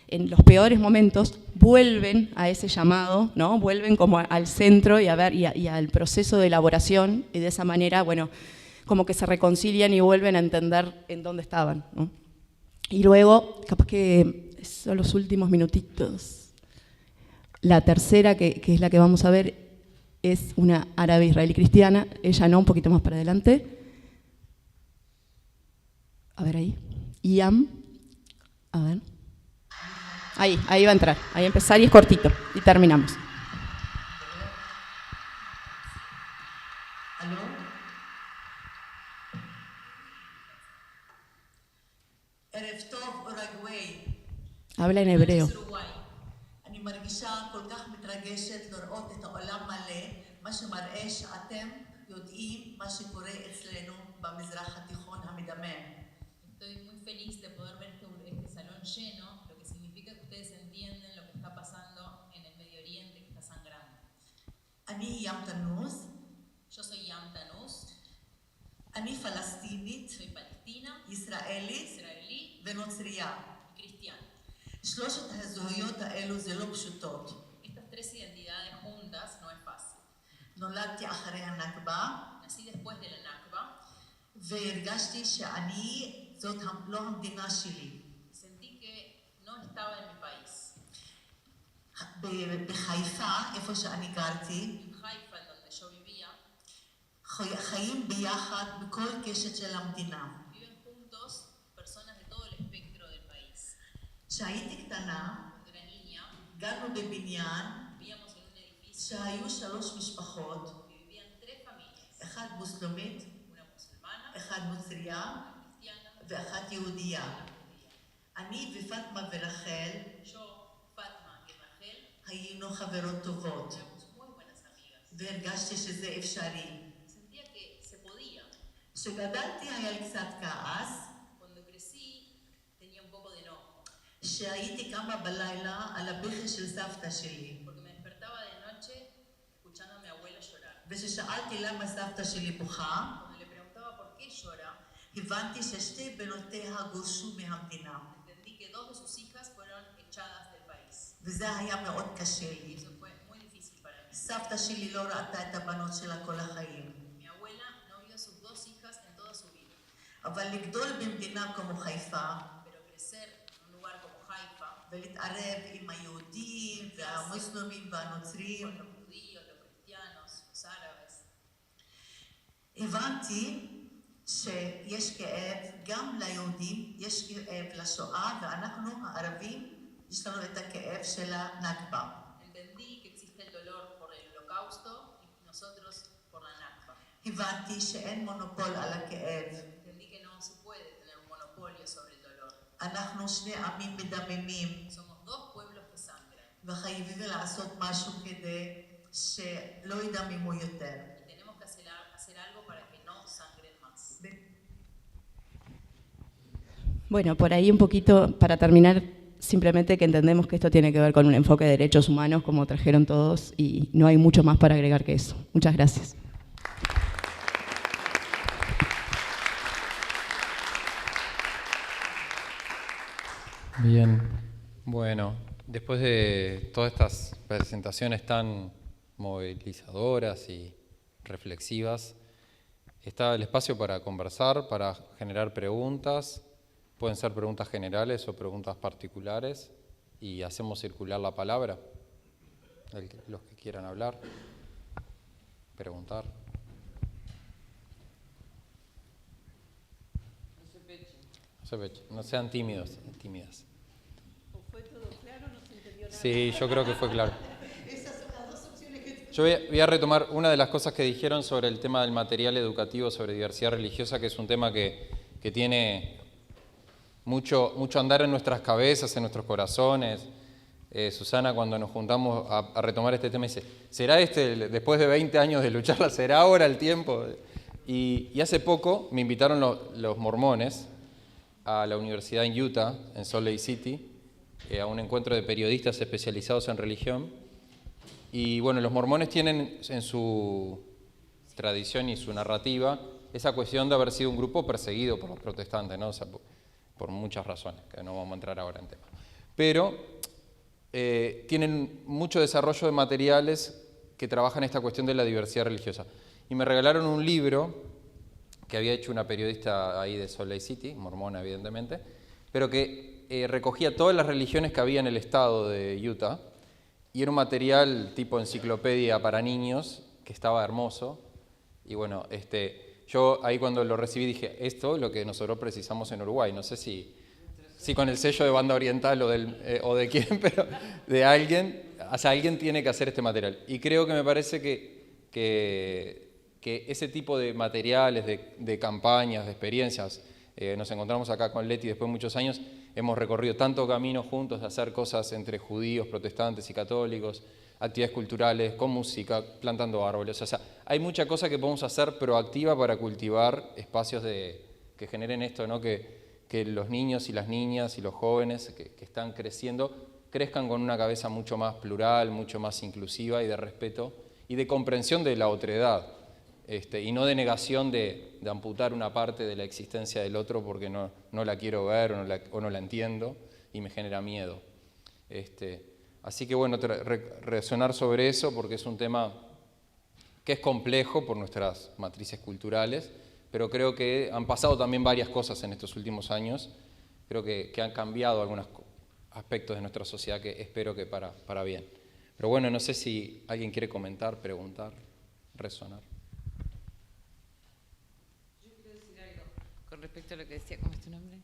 en los peores momentos, vuelven a ese llamado, ¿no? Vuelven como al centro y al proceso de elaboración, y de esa manera, bueno, como que se reconcilian y vuelven a entender en dónde estaban, ¿no? Y luego, capaz que son los últimos minutitos. La tercera, que es la que vamos a ver, es una árabe israelí cristiana. Ella no, un poquito más para adelante. A ver ahí. Iam. A ver. Ahí va a entrar. Ahí empezar y es cortito. Y terminamos. ¿Aló? ערב טוב, אורוגוואי. Habla en hebreo. אני מרגישה כל כך מתרגשת לראות את העולם מלא, מה שמראה שאתם יודעים מה שקורה אצלנו במזרח התיכון המדמם. Estoy muy feliz de poder ver este salón lleno, lo que significa que ustedes entienden lo que está pasando en el Medio Oriente, que está sangrando. אני ים תנוס, Yo soy Yam Tanus, אני פלסטינית, soy palestina, ישראלית israelí ונוצרייה. y cristiana. שלושת הזהויות האלו זה לא פשוטות. Estas tres identidades juntas no es fácil. נולדתי אחרי הנכבה, Nací después de la Nakba והרגשתי שאני, זאת לא המדינה שלי. y sentí que no estaba en mi país. בחיפה, איפה שאני גרתי, En Haifa, en donde yo vivía, חיים ביחד בכל קשת של המדינה. viven juntos personas de todo el espectro del país. כשהייתי קטנה, Cuando era niña, גרנו בבניין vivíamos en un edificio שהיו 3 משפחות, que vivían tres familias, אחת מוסלמית, una musulmana, אחת נוצרייה una cristiana, ואחת יהודייה. una judía. אני ופטמה ורחל Yo, Fatma y Rachel היינו חברות טובות, éramos muy buenas amigas. והרגשתי שזה אפשרי. Sentía que se podía. כשגדלתי היה לי קצת כעס, Cuando crecí tenía un poco de enojo, שהייתי קמה בלילה על הבכי של סבתא שלי, porque me despertaba de noche escuchando a mi abuela llorar. וכששאלתי למה סבתא שלי בוכה, Cuando le preguntaba por qué llora, הבנתי ששתי בנותיה גורשו מהמדינה, entendí que dos de sus hijas fueron echadas del país. וזה היה מאוד קשה לי. Eso fue muy difícil para mí. סבתא שלי לא ראתה את הבנות שלה כל החיים. Mi abuela no vio a sus dos hijas en toda su vida, אבל לגדול במדינה כמו חיפה, pero crecer en un lugar como Haifa, ולהתערב עם היהודים והמוסלמים והנוצרים, con los judíos, los cristianos, הבנתי שיש כאב גם ליהודים, יש כאב לשואה, ואנחנו הערבים, יש לנו את הכאב של הנכבה. Entendí que existe el dolor por el holocausto y nosotros por la Nakba. הבנתי שאין מונופול על הכאב. Entendí que no se puede tener un monopolio sobre el dolor. אנחנו שני עמים מדממים, Somos dos pueblos que sangran. וחייבים לעשות משהו כדי שלא ידממו יותר. Y tenemos que hacer algo para que no sangren más. Bueno, por ahí un poquito, para terminar, simplemente que entendemos que esto tiene que ver con un enfoque de derechos humanos, como trajeron todos, y no hay mucho más para agregar que eso. Muchas gracias. Bien, bueno, después de todas estas presentaciones tan movilizadoras y reflexivas, está el espacio para conversar, para generar preguntas. Pueden ser preguntas generales o preguntas particulares y hacemos circular la palabra. Los que quieran hablar, preguntar. No se pechen, no sean tímidos, tímidas. ¿Fue todo claro? No se entendió nada. Sí, yo creo que fue claro. Esas son las dos opciones que... Yo voy a retomar una de las cosas que dijeron sobre el tema del material educativo, sobre diversidad religiosa, que es un tema que tiene mucho andar en nuestras cabezas, en nuestros corazones. Susana, cuando nos juntamos a retomar este tema, dice, ¿será después de 20 años de lucharla, será ahora el tiempo? Y hace poco me invitaron los mormones a la universidad en Utah, en Salt Lake City, a un encuentro de periodistas especializados en religión. Y bueno, los mormones tienen en su tradición y su narrativa esa cuestión de haber sido un grupo perseguido por los protestantes, ¿no? O sea, por muchas razones, que no vamos a entrar ahora en tema. Pero tienen mucho desarrollo de materiales que trabajan esta cuestión de la diversidad religiosa. Y me regalaron un libro que había hecho una periodista ahí de Salt Lake City, mormona evidentemente, pero que recogía todas las religiones que había en el estado de Utah, y era un material tipo enciclopedia para niños, que estaba hermoso, y bueno, yo ahí cuando lo recibí dije, esto es lo que nosotros precisamos en Uruguay, no sé si con el sello de Banda Oriental o de quién, pero de alguien, o sea, alguien tiene que hacer este material. Y creo que me parece que ese tipo de materiales, de campañas, de experiencias, nos encontramos acá con Leti después de muchos años, hemos recorrido tanto camino juntos de hacer cosas entre judíos, protestantes y católicos, actividades culturales, con música, plantando árboles, o sea, hay mucha cosa que podemos hacer proactiva para cultivar espacios que generen esto, ¿no? Que los niños y las niñas y los jóvenes que están creciendo crezcan con una cabeza mucho más plural, mucho más inclusiva y de respeto y de comprensión de la otredad. Y no de negación de amputar una parte de la existencia del otro porque no la quiero ver o no la entiendo y me genera miedo. Así que bueno, resonar sobre eso porque es un tema que es complejo por nuestras matrices culturales, pero creo que han pasado también varias cosas en estos últimos años, creo que han cambiado algunos aspectos de nuestra sociedad que espero que para bien. Pero bueno, no sé si alguien quiere comentar, preguntar, resonar. Con respecto a lo que decía, ¿cómo es tu nombre?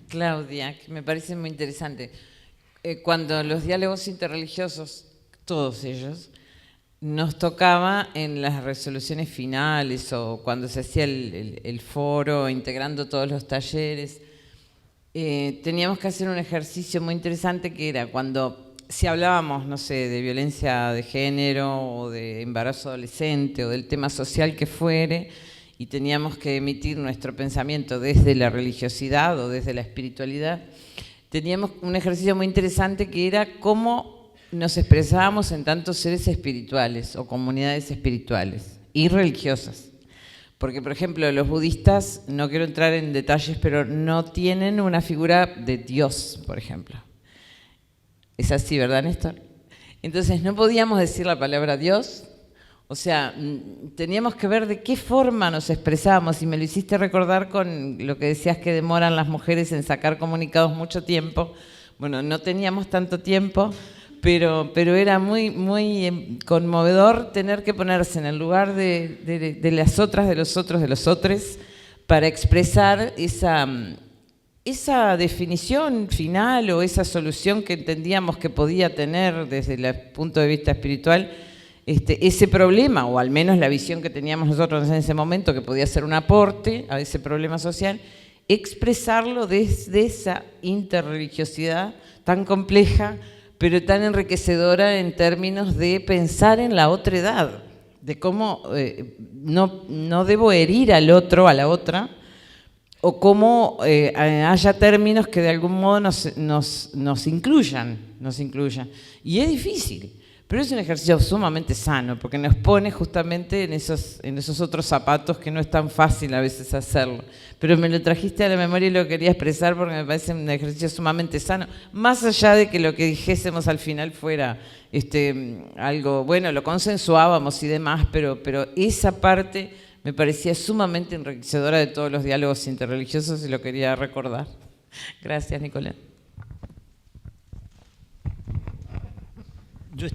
Claudia, que me parece muy interesante. Cuando los diálogos interreligiosos, todos ellos, nos tocaba en las resoluciones finales o cuando se hacía el foro, integrando todos los talleres, teníamos que hacer un ejercicio muy interesante que era cuando, si hablábamos, no sé, de violencia de género o de embarazo adolescente o del tema social que fuere, y teníamos que emitir nuestro pensamiento desde la religiosidad o desde la espiritualidad, teníamos un ejercicio muy interesante que era cómo nos expresábamos en tantos seres espirituales o comunidades espirituales y religiosas. Porque, por ejemplo, los budistas, no quiero entrar en detalles, pero no tienen una figura de Dios, por ejemplo. Es así, ¿verdad, Néstor? Entonces no podíamos decir la palabra Dios. O sea, teníamos que ver de qué forma nos expresábamos, y me lo hiciste recordar con lo que decías que demoran las mujeres en sacar comunicados mucho tiempo. Bueno, no teníamos tanto tiempo, pero era muy conmovedor tener que ponerse en el lugar de las otras, de los otros, de los otros, para expresar esa definición final o esa solución que entendíamos que podía tener desde el punto de vista espiritual ese problema, o al menos la visión que teníamos nosotros en ese momento, que podía ser un aporte a ese problema social, expresarlo desde esa interreligiosidad tan compleja, pero tan enriquecedora en términos de pensar en la otra edad, de cómo no debo herir al otro, a la otra, o cómo haya términos que de algún modo nos incluyan. Y es difícil, pero es un ejercicio sumamente sano, porque nos pone justamente en esos otros zapatos que no es tan fácil a veces hacerlo. Pero me lo trajiste a la memoria y lo quería expresar porque me parece un ejercicio sumamente sano, más allá de que lo que dijésemos al final fuera algo, bueno, lo consensuábamos y demás, pero esa parte me parecía sumamente enriquecedora de todos los diálogos interreligiosos y lo quería recordar. Gracias, Nicolás. Yo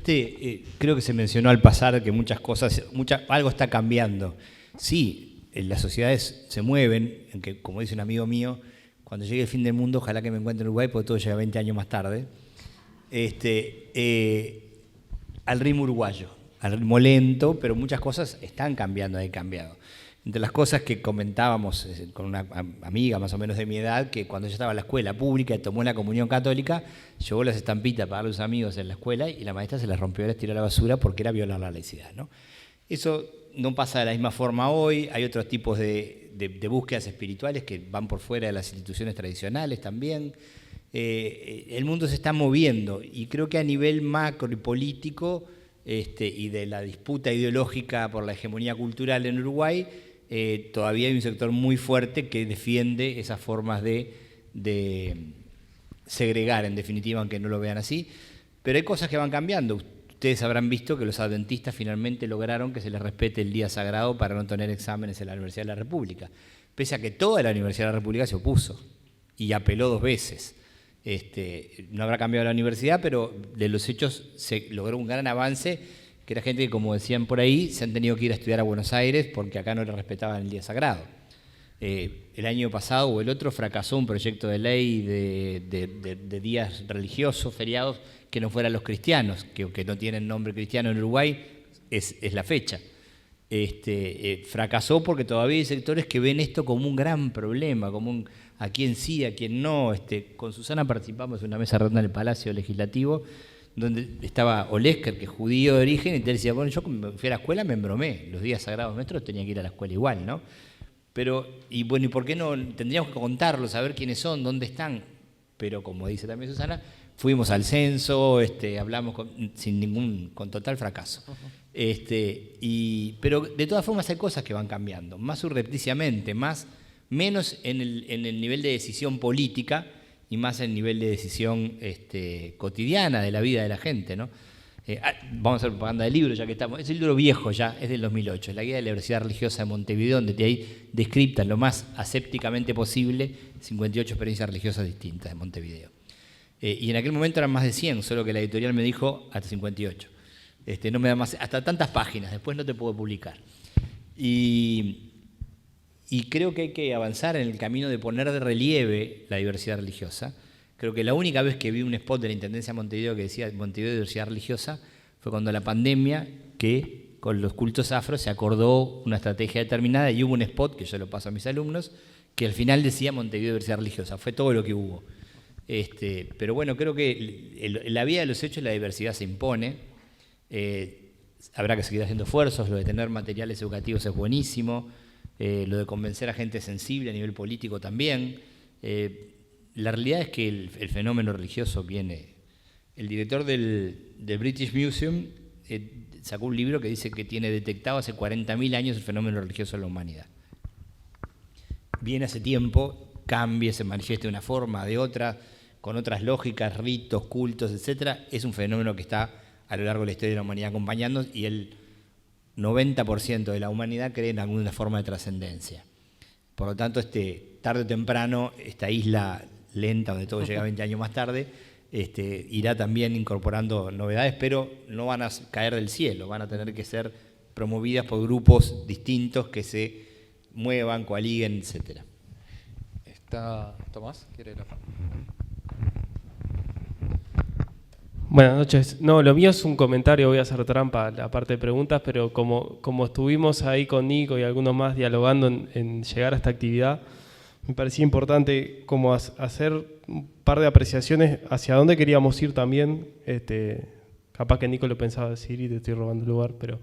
creo que se mencionó al pasar que muchas cosas, algo está cambiando. Sí, las sociedades se mueven, aunque como dice un amigo mío, cuando llegue el fin del mundo, ojalá que me encuentre en Uruguay, porque todo llega 20 años más tarde, al ritmo uruguayo, al ritmo lento, pero muchas cosas están cambiando, han cambiado. Entre las cosas que comentábamos con una amiga más o menos de mi edad, que cuando ella estaba en la escuela pública y tomó la comunión católica, llevó las estampitas para darle a sus amigos en la escuela y la maestra se las rompió y las tiró a la basura porque era violar la laicidad, ¿no? Eso no pasa de la misma forma hoy, hay otros tipos de búsquedas espirituales que van por fuera de las instituciones tradicionales también. El mundo se está moviendo y creo que a nivel macro y político y de la disputa ideológica por la hegemonía cultural en Uruguay, todavía hay un sector muy fuerte que defiende esas formas de segregar, en definitiva, aunque no lo vean así. Pero hay cosas que van cambiando. Ustedes habrán visto que los adventistas finalmente lograron que se les respete el día sagrado para no tener exámenes en la Universidad de la República, pese a que toda la Universidad de la República se opuso y apeló 2 veces. No habrá cambiado la universidad, pero de los hechos se logró un gran avance, que era gente que, como decían por ahí, se han tenido que ir a estudiar a Buenos Aires porque acá no le respetaban el día sagrado. El año pasado o el otro fracasó un proyecto de ley de días religiosos, feriados, que no fueran los cristianos, que no tienen nombre cristiano en Uruguay, es la fecha. Fracasó porque todavía hay sectores que ven esto como un gran problema, como a quién sí, a quién no. Con Susana participamos en una mesa redonda en el Palacio Legislativo, donde estaba Olesker, que es judío de origen, y él decía, bueno, yo cuando fui a la escuela me embromé, los días sagrados nuestros tenía que ir a la escuela igual, ¿no? Pero, y bueno, ¿y por qué no? Tendríamos que contarlos, saber quiénes son, dónde están. Pero como dice también Susana, fuimos al censo, hablamos con total fracaso. Pero de todas formas hay cosas que van cambiando, más subrepticiamente, menos en el nivel de decisión política y más en el nivel de decisión cotidiana de la vida de la gente, ¿no? Vamos a hacer propaganda del libro, ya que estamos. Es un libro viejo ya, es del 2008, es la guía de la Universidad Religiosa de Montevideo, donde hay descriptas lo más asépticamente posible 58 experiencias religiosas distintas de Montevideo. Y en aquel momento eran más de 100, solo que la editorial me dijo hasta 58. No me da más, hasta tantas páginas, después no te puedo publicar. Y creo que hay que avanzar en el camino de poner de relieve la diversidad religiosa. Creo que la única vez que vi un spot de la Intendencia de Montevideo que decía Montevideo Diversidad Religiosa fue cuando la pandemia, que con los cultos afro se acordó una estrategia determinada y hubo un spot, que yo lo paso a mis alumnos, que al final decía Montevideo Diversidad Religiosa. Fue todo lo que hubo. Pero bueno, creo que en la vida de los hechos la diversidad se impone. Habrá que seguir haciendo esfuerzos. Lo de tener materiales educativos es buenísimo. Lo de convencer a gente sensible a nivel político también. La realidad es que el fenómeno religioso viene. El director del British Museum sacó un libro que dice que tiene detectado hace 40.000 años el fenómeno religioso en la humanidad. Viene hace tiempo, cambia, se manifiesta de una forma, de otra, con otras lógicas, ritos, cultos, etc. Es un fenómeno que está a lo largo de la historia de la humanidad acompañándonos y el 90% de la humanidad cree en alguna forma de trascendencia. Por lo tanto, tarde o temprano, esta isla lenta, donde todo llega 20 años más tarde, irá también incorporando novedades, pero no van a caer del cielo, van a tener que ser promovidas por grupos distintos que se muevan, coaliguen, etc. ¿Está Tomás? ¿Quiere la palabra? Buenas noches. No, lo mío es un comentario, voy a hacer trampa a la parte de preguntas, pero como estuvimos ahí con Nico y algunos más dialogando en llegar a esta actividad, me parecía importante como hacer un par de apreciaciones hacia dónde queríamos ir también. Capaz que Nico lo pensaba decir y te estoy robando el lugar, pero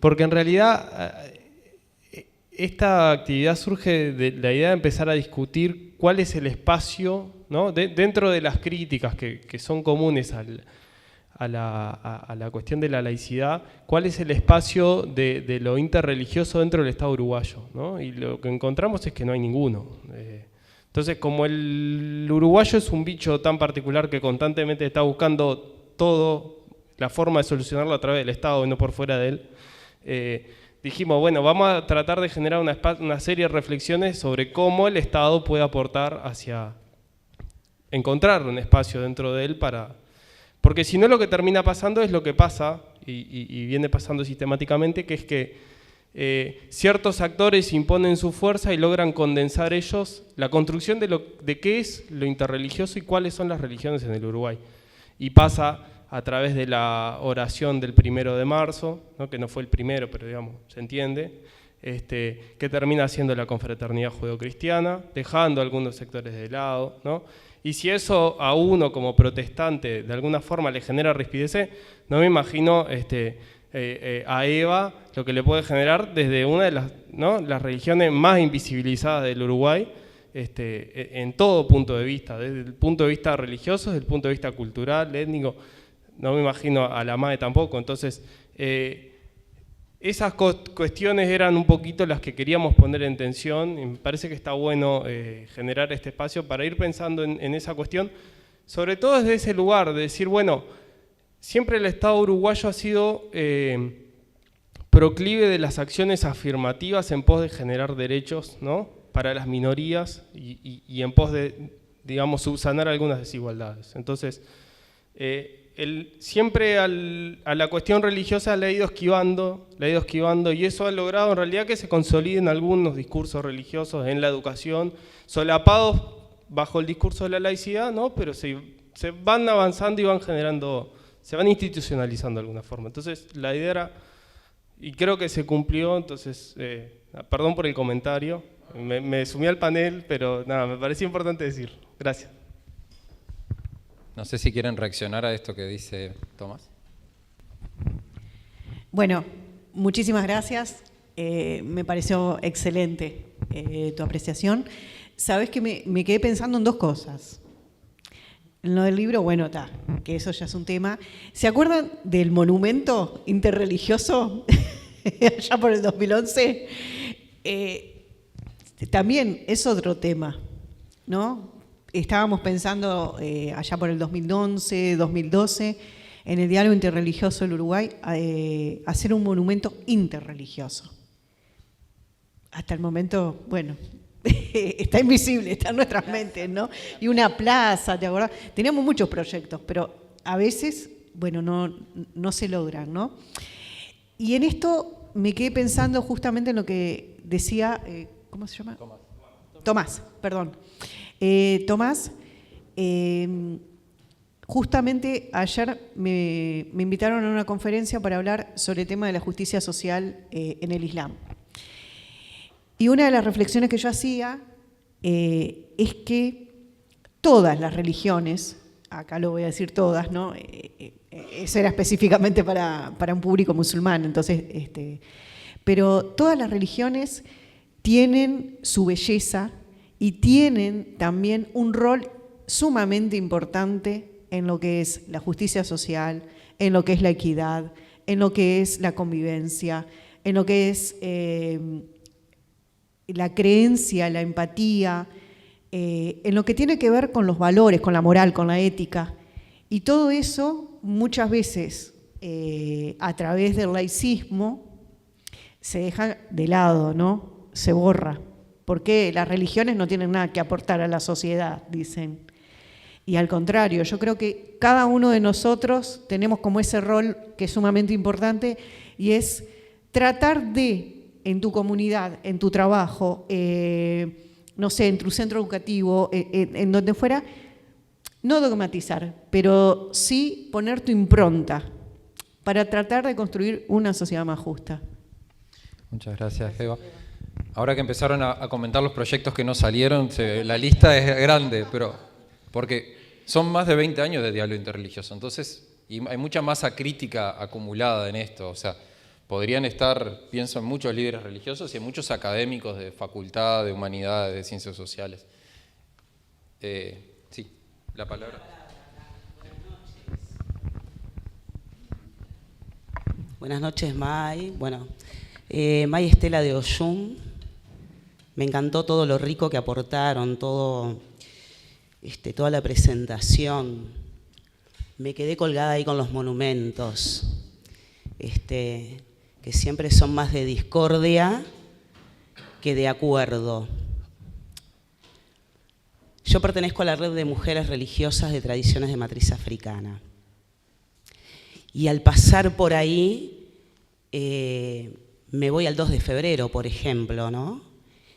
porque en realidad esta actividad surge de la idea de empezar a discutir cuál es el espacio, ¿no? Dentro de las críticas que son comunes a la cuestión de la laicidad, cuál es el espacio de lo interreligioso dentro del Estado uruguayo, ¿no? Y lo que encontramos es que no hay ninguno. Entonces, como el uruguayo es un bicho tan particular que constantemente está buscando todo, la forma de solucionarlo a través del Estado y no por fuera de él, dijimos, bueno, vamos a tratar de generar una serie de reflexiones sobre cómo el Estado puede aportar hacia encontrar un espacio dentro de él para... Porque si no, lo que termina pasando es lo que pasa, y viene pasando sistemáticamente, que es que ciertos actores imponen su fuerza y logran condensar ellos la construcción de qué es lo interreligioso y cuáles son las religiones en el Uruguay. Y pasa a través de la oración del 1 de marzo, ¿no? Que no fue el primero, pero digamos, se entiende, que termina siendo la confraternidad judeocristiana, dejando algunos sectores de lado, ¿no? Y si eso a uno como protestante de alguna forma le genera rispidez, no me imagino a Eva lo que le puede generar desde una de las, ¿no? las religiones más invisibilizadas del Uruguay, en todo punto de vista, desde el punto de vista religioso, desde el punto de vista cultural, étnico. No me imagino a la MAE tampoco. Entonces, esas cuestiones eran un poquito las que queríamos poner en tensión, y me parece que está bueno generar este espacio para ir pensando en esa cuestión, sobre todo desde ese lugar, de decir, bueno, siempre el Estado uruguayo ha sido proclive de las acciones afirmativas en pos de generar derechos, ¿no? Para las minorías y en pos de, digamos, subsanar algunas desigualdades. Entonces, siempre a la cuestión religiosa la ha ido esquivando, y eso ha logrado en realidad que se consoliden algunos discursos religiosos en la educación, solapados bajo el discurso de la laicidad, ¿no? Pero se van avanzando y van generando, se van institucionalizando de alguna forma. Entonces la idea era, y creo que se cumplió, entonces, perdón por el comentario, me sumí al panel, pero nada, me parecía importante decir. Gracias. No sé si quieren reaccionar a esto que dice Tomás. Bueno, muchísimas gracias. Me pareció excelente tu apreciación. Sabes que me quedé pensando en dos cosas. En lo del libro, bueno, está, que eso ya es un tema. ¿Se acuerdan del monumento interreligioso allá por el 2011? También es otro tema, ¿no? Estábamos pensando allá por el 2011, 2012, en el diálogo interreligioso del Uruguay, hacer un monumento interreligioso. Hasta el momento, bueno, está invisible, está en nuestras mentes, ¿no? Y una plaza, ¿te acordás? Teníamos muchos proyectos, pero a veces, bueno, no se logran, ¿no? Y en esto me quedé pensando justamente en lo que decía, ¿cómo se llama? Tomás, perdón. Tomás, justamente ayer me invitaron a una conferencia para hablar sobre el tema de la justicia social en el Islam. Y una de las reflexiones que yo hacía es que todas las religiones, acá lo voy a decir todas, ¿no? Eso era específicamente para un público musulmán, entonces, pero todas las religiones tienen su belleza y tienen también un rol sumamente importante en lo que es la justicia social, en lo que es la equidad, en lo que es la convivencia, en lo que es la creencia, la empatía, en lo que tiene que ver con los valores, con la moral, con la ética. Y todo eso muchas veces a través del laicismo se deja de lado, ¿no? Se borra. Porque las religiones no tienen nada que aportar a la sociedad, dicen. Y al contrario, yo creo que cada uno de nosotros tenemos como ese rol que es sumamente importante y es tratar de, en tu comunidad, en tu trabajo, no sé, en tu centro educativo, en donde fuera, no dogmatizar, pero sí poner tu impronta para tratar de construir una sociedad más justa. Muchas gracias, Eva. Ahora que empezaron a comentar los proyectos que no salieron, la lista es grande, pero porque son más de 20 años de diálogo interreligioso, entonces y hay mucha masa crítica acumulada en esto, o sea, podrían estar, pienso en muchos líderes religiosos y en muchos académicos de facultad, de humanidades, de ciencias sociales. Sí, la palabra. Buenas noches, May. Bueno, May Estela de Oyún. Me encantó todo lo rico que aportaron, toda la presentación. Me quedé colgada ahí con los monumentos, que siempre son más de discordia que de acuerdo. Yo pertenezco a la red de mujeres religiosas de tradiciones de matriz africana. Y al pasar por ahí, me voy al 2 de febrero, por ejemplo, ¿no?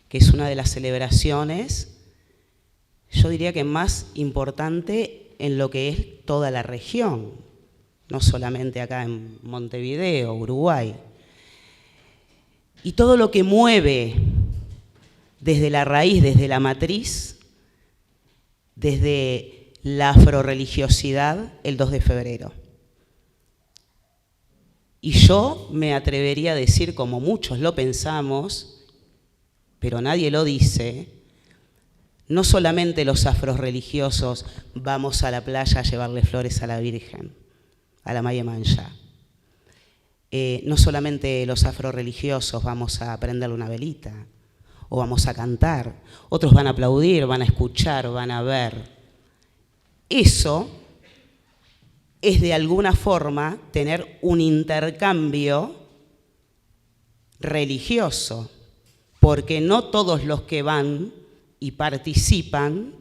Que es una de las celebraciones, yo diría que más importante en lo que es toda la región, no solamente acá en Montevideo, Uruguay. Y todo lo que mueve desde la raíz, desde la matriz, desde la afrorreligiosidad, el 2 de febrero. Y yo me atrevería a decir, como muchos lo pensamos, pero nadie lo dice, no solamente los afrorreligiosos vamos a la playa a llevarle flores a la Virgen, a la Maya Manjá. No solamente los afrorreligiosos vamos a prenderle una velita o vamos a cantar, otros van a aplaudir, van a escuchar, van a ver. Eso es de alguna forma tener un intercambio religioso, porque no todos los que van y participan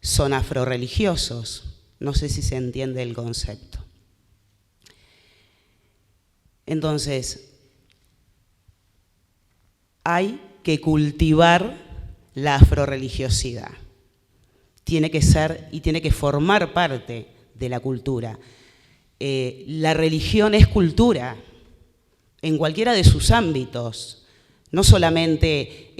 son afrorreligiosos. No sé si se entiende el concepto. Entonces, hay que cultivar la afrorreligiosidad. Tiene que ser y tiene que formar parte de la cultura. La religión es cultura en cualquiera de sus ámbitos, no solamente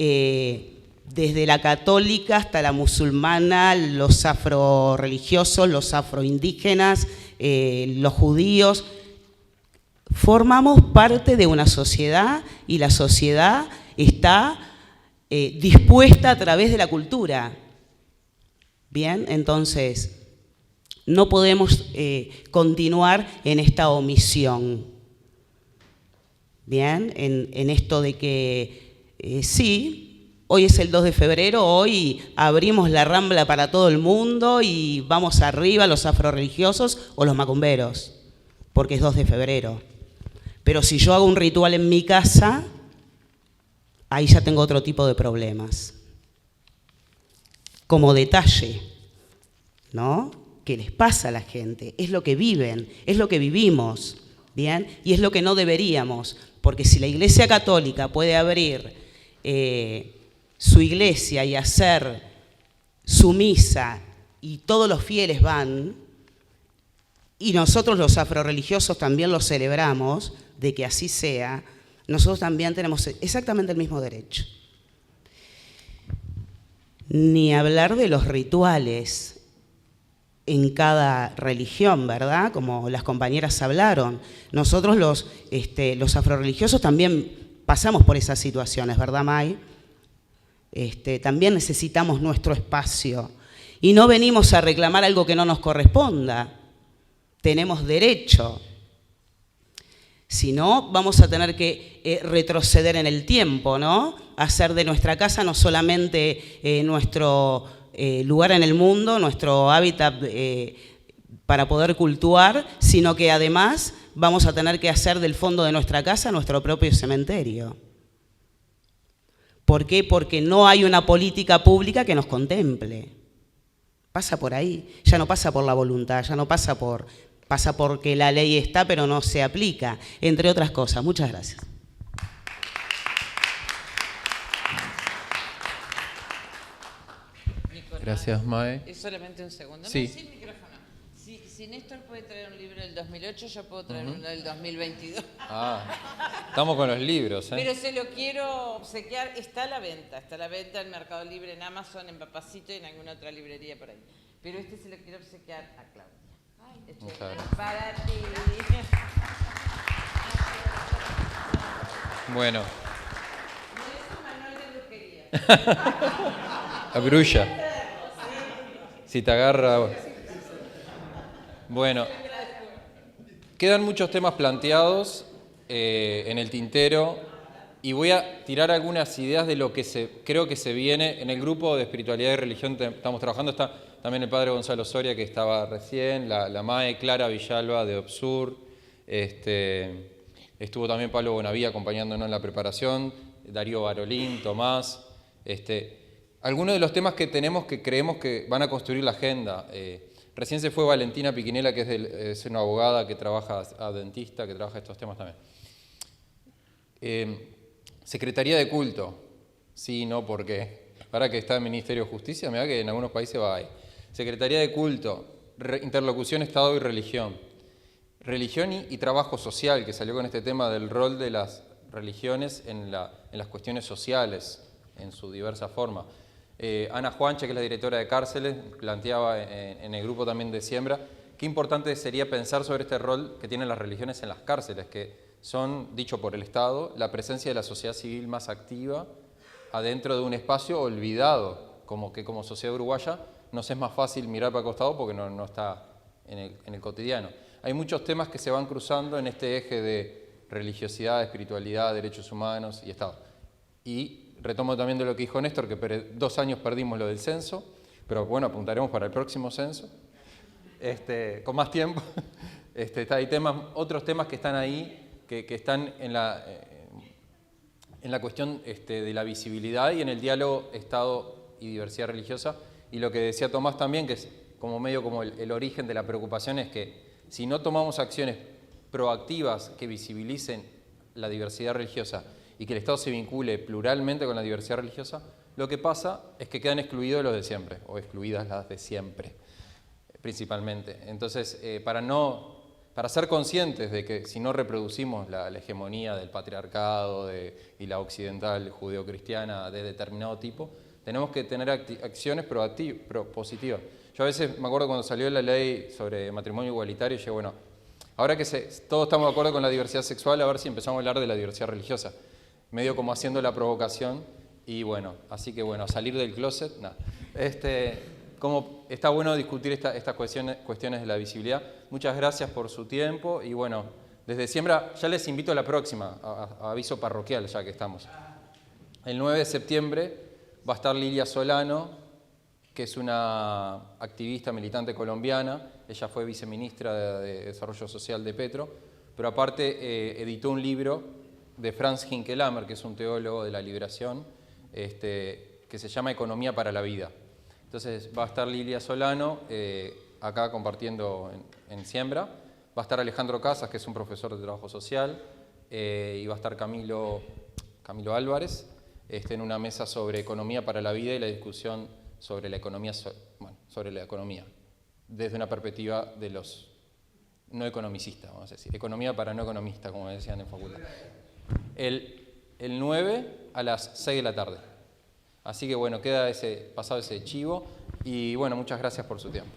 desde la católica hasta la musulmana, los afrorreligiosos, los afroindígenas, los judíos. Formamos parte de una sociedad y la sociedad está dispuesta a través de la cultura. Bien, entonces no podemos continuar en esta omisión. Bien, en esto de que sí, hoy es el 2 de febrero, hoy abrimos la Rambla para todo el mundo y vamos arriba los afrorreligiosos o los macumberos, porque es 2 de febrero. Pero si yo hago un ritual en mi casa, ahí ya tengo otro tipo de problemas. Como detalle, ¿no? ¿Qué les pasa a la gente? Es lo que viven, es lo que vivimos, ¿bien? Y es lo que no deberíamos, porque si la Iglesia Católica puede abrir su iglesia y hacer su misa y todos los fieles van, y nosotros los afrorreligiosos también lo celebramos, de que así sea, nosotros también tenemos exactamente el mismo derecho. Ni hablar de los rituales en cada religión, ¿verdad? Como las compañeras hablaron. Nosotros los afrorreligiosos también pasamos por esas situaciones, ¿verdad, May? También necesitamos nuestro espacio. Y no venimos a reclamar algo que no nos corresponda. Tenemos derecho. Si no, vamos a tener que retroceder en el tiempo, ¿no? Hacer de nuestra casa no solamente nuestro lugar en el mundo, nuestro hábitat para poder cultuar, sino que además vamos a tener que hacer del fondo de nuestra casa nuestro propio cementerio. ¿Por qué? Porque no hay una política pública que nos contemple. Pasa por ahí, ya no pasa por la voluntad, ya no pasa porque la ley está pero no se aplica, entre otras cosas. Muchas gracias. Gracias, Mae. Es solamente un segundo. Sí. No, sin micrófono. Si Néstor puede traer un libro del 2008, yo puedo traer uno del 2022. Estamos con los libros, ¿eh? Pero se lo quiero obsequiar. Está a la venta en Mercado Libre, en Amazon, en Papacito y en alguna otra librería por ahí. Pero este se lo quiero obsequiar a Claudia. Muchas gracias. Para ti. Bueno. No es un manual de brujería. La brulla. Si te agarra... Bueno, quedan muchos temas planteados en el tintero y voy a tirar algunas ideas de lo que creo que se viene. En el grupo de espiritualidad y religión estamos trabajando, está también el padre Gonzalo Soria, que estaba recién, la Mae Clara Villalba de OBSUR, estuvo también Pablo Bonavía acompañándonos en la preparación, Darío Barolín, Tomás, algunos de los temas que tenemos que creemos que van a construir la agenda. Recién se fue Valentina Piquinela, que es una abogada que trabaja, dentista, que trabaja estos temas también. Secretaría de culto. Sí, no, ¿por qué? Ahora que está el Ministerio de Justicia, me da que en algunos países va ahí. Secretaría de culto, interlocución Estado y religión. Religión y trabajo social, que salió con este tema del rol de las religiones en las cuestiones sociales, en su diversa forma. Ana Juanche, que es la directora de cárceles, planteaba en el grupo también de Siembra, qué importante sería pensar sobre este rol que tienen las religiones en las cárceles, que son, dicho por el Estado, la presencia de la sociedad civil más activa adentro de un espacio olvidado, como que como sociedad uruguaya nos es más fácil mirar para el costado porque no está en el cotidiano. Hay muchos temas que se van cruzando en este eje de religiosidad, espiritualidad, derechos humanos y Estado. Y retomo también de lo que dijo Néstor, que 2 años perdimos lo del censo, pero bueno, apuntaremos para el próximo censo, con más tiempo. Hay otros temas que están ahí, que están en la cuestión de la visibilidad y en el diálogo Estado y diversidad religiosa. Y lo que decía Tomás también, que es como el origen de la preocupación, es que si no tomamos acciones proactivas que visibilicen la diversidad religiosa y que el Estado se vincule pluralmente con la diversidad religiosa, lo que pasa es que quedan excluidos los de siempre, o excluidas las de siempre, principalmente. Entonces, para ser conscientes de que si no reproducimos la hegemonía del patriarcado y la occidental judeocristiana de determinado tipo, tenemos que tener acciones positivas. Yo a veces me acuerdo cuando salió la ley sobre matrimonio igualitario, y dije, bueno, ahora que todos estamos de acuerdo con la diversidad sexual, a ver si empezamos a hablar de la diversidad religiosa. Medio como haciendo la provocación, y bueno, así que bueno, salir del closet, nada. Como está bueno discutir estas cuestiones de la visibilidad. Muchas gracias por su tiempo, y bueno, desde Siembra ya les invito a la próxima, a aviso parroquial ya que estamos. El 9 de septiembre va a estar Lilia Solano, que es una activista militante colombiana. Ella fue viceministra de Desarrollo Social de Petro, pero aparte editó un libro de Franz Hinkelamer, que es un teólogo de la liberación, que se llama Economía para la Vida. Entonces va a estar Lilia Solano acá compartiendo en Siembra, va a estar Alejandro Casas, que es un profesor de trabajo social, y va a estar Camilo Álvarez en una mesa sobre economía para la vida y la discusión sobre la economía, desde una perspectiva de los no economicistas, vamos a decir, economía para no economistas, como decían en facultad. El 9 a las 6 de la tarde. Así que bueno, queda pasado ese chivo y bueno, muchas gracias por su tiempo.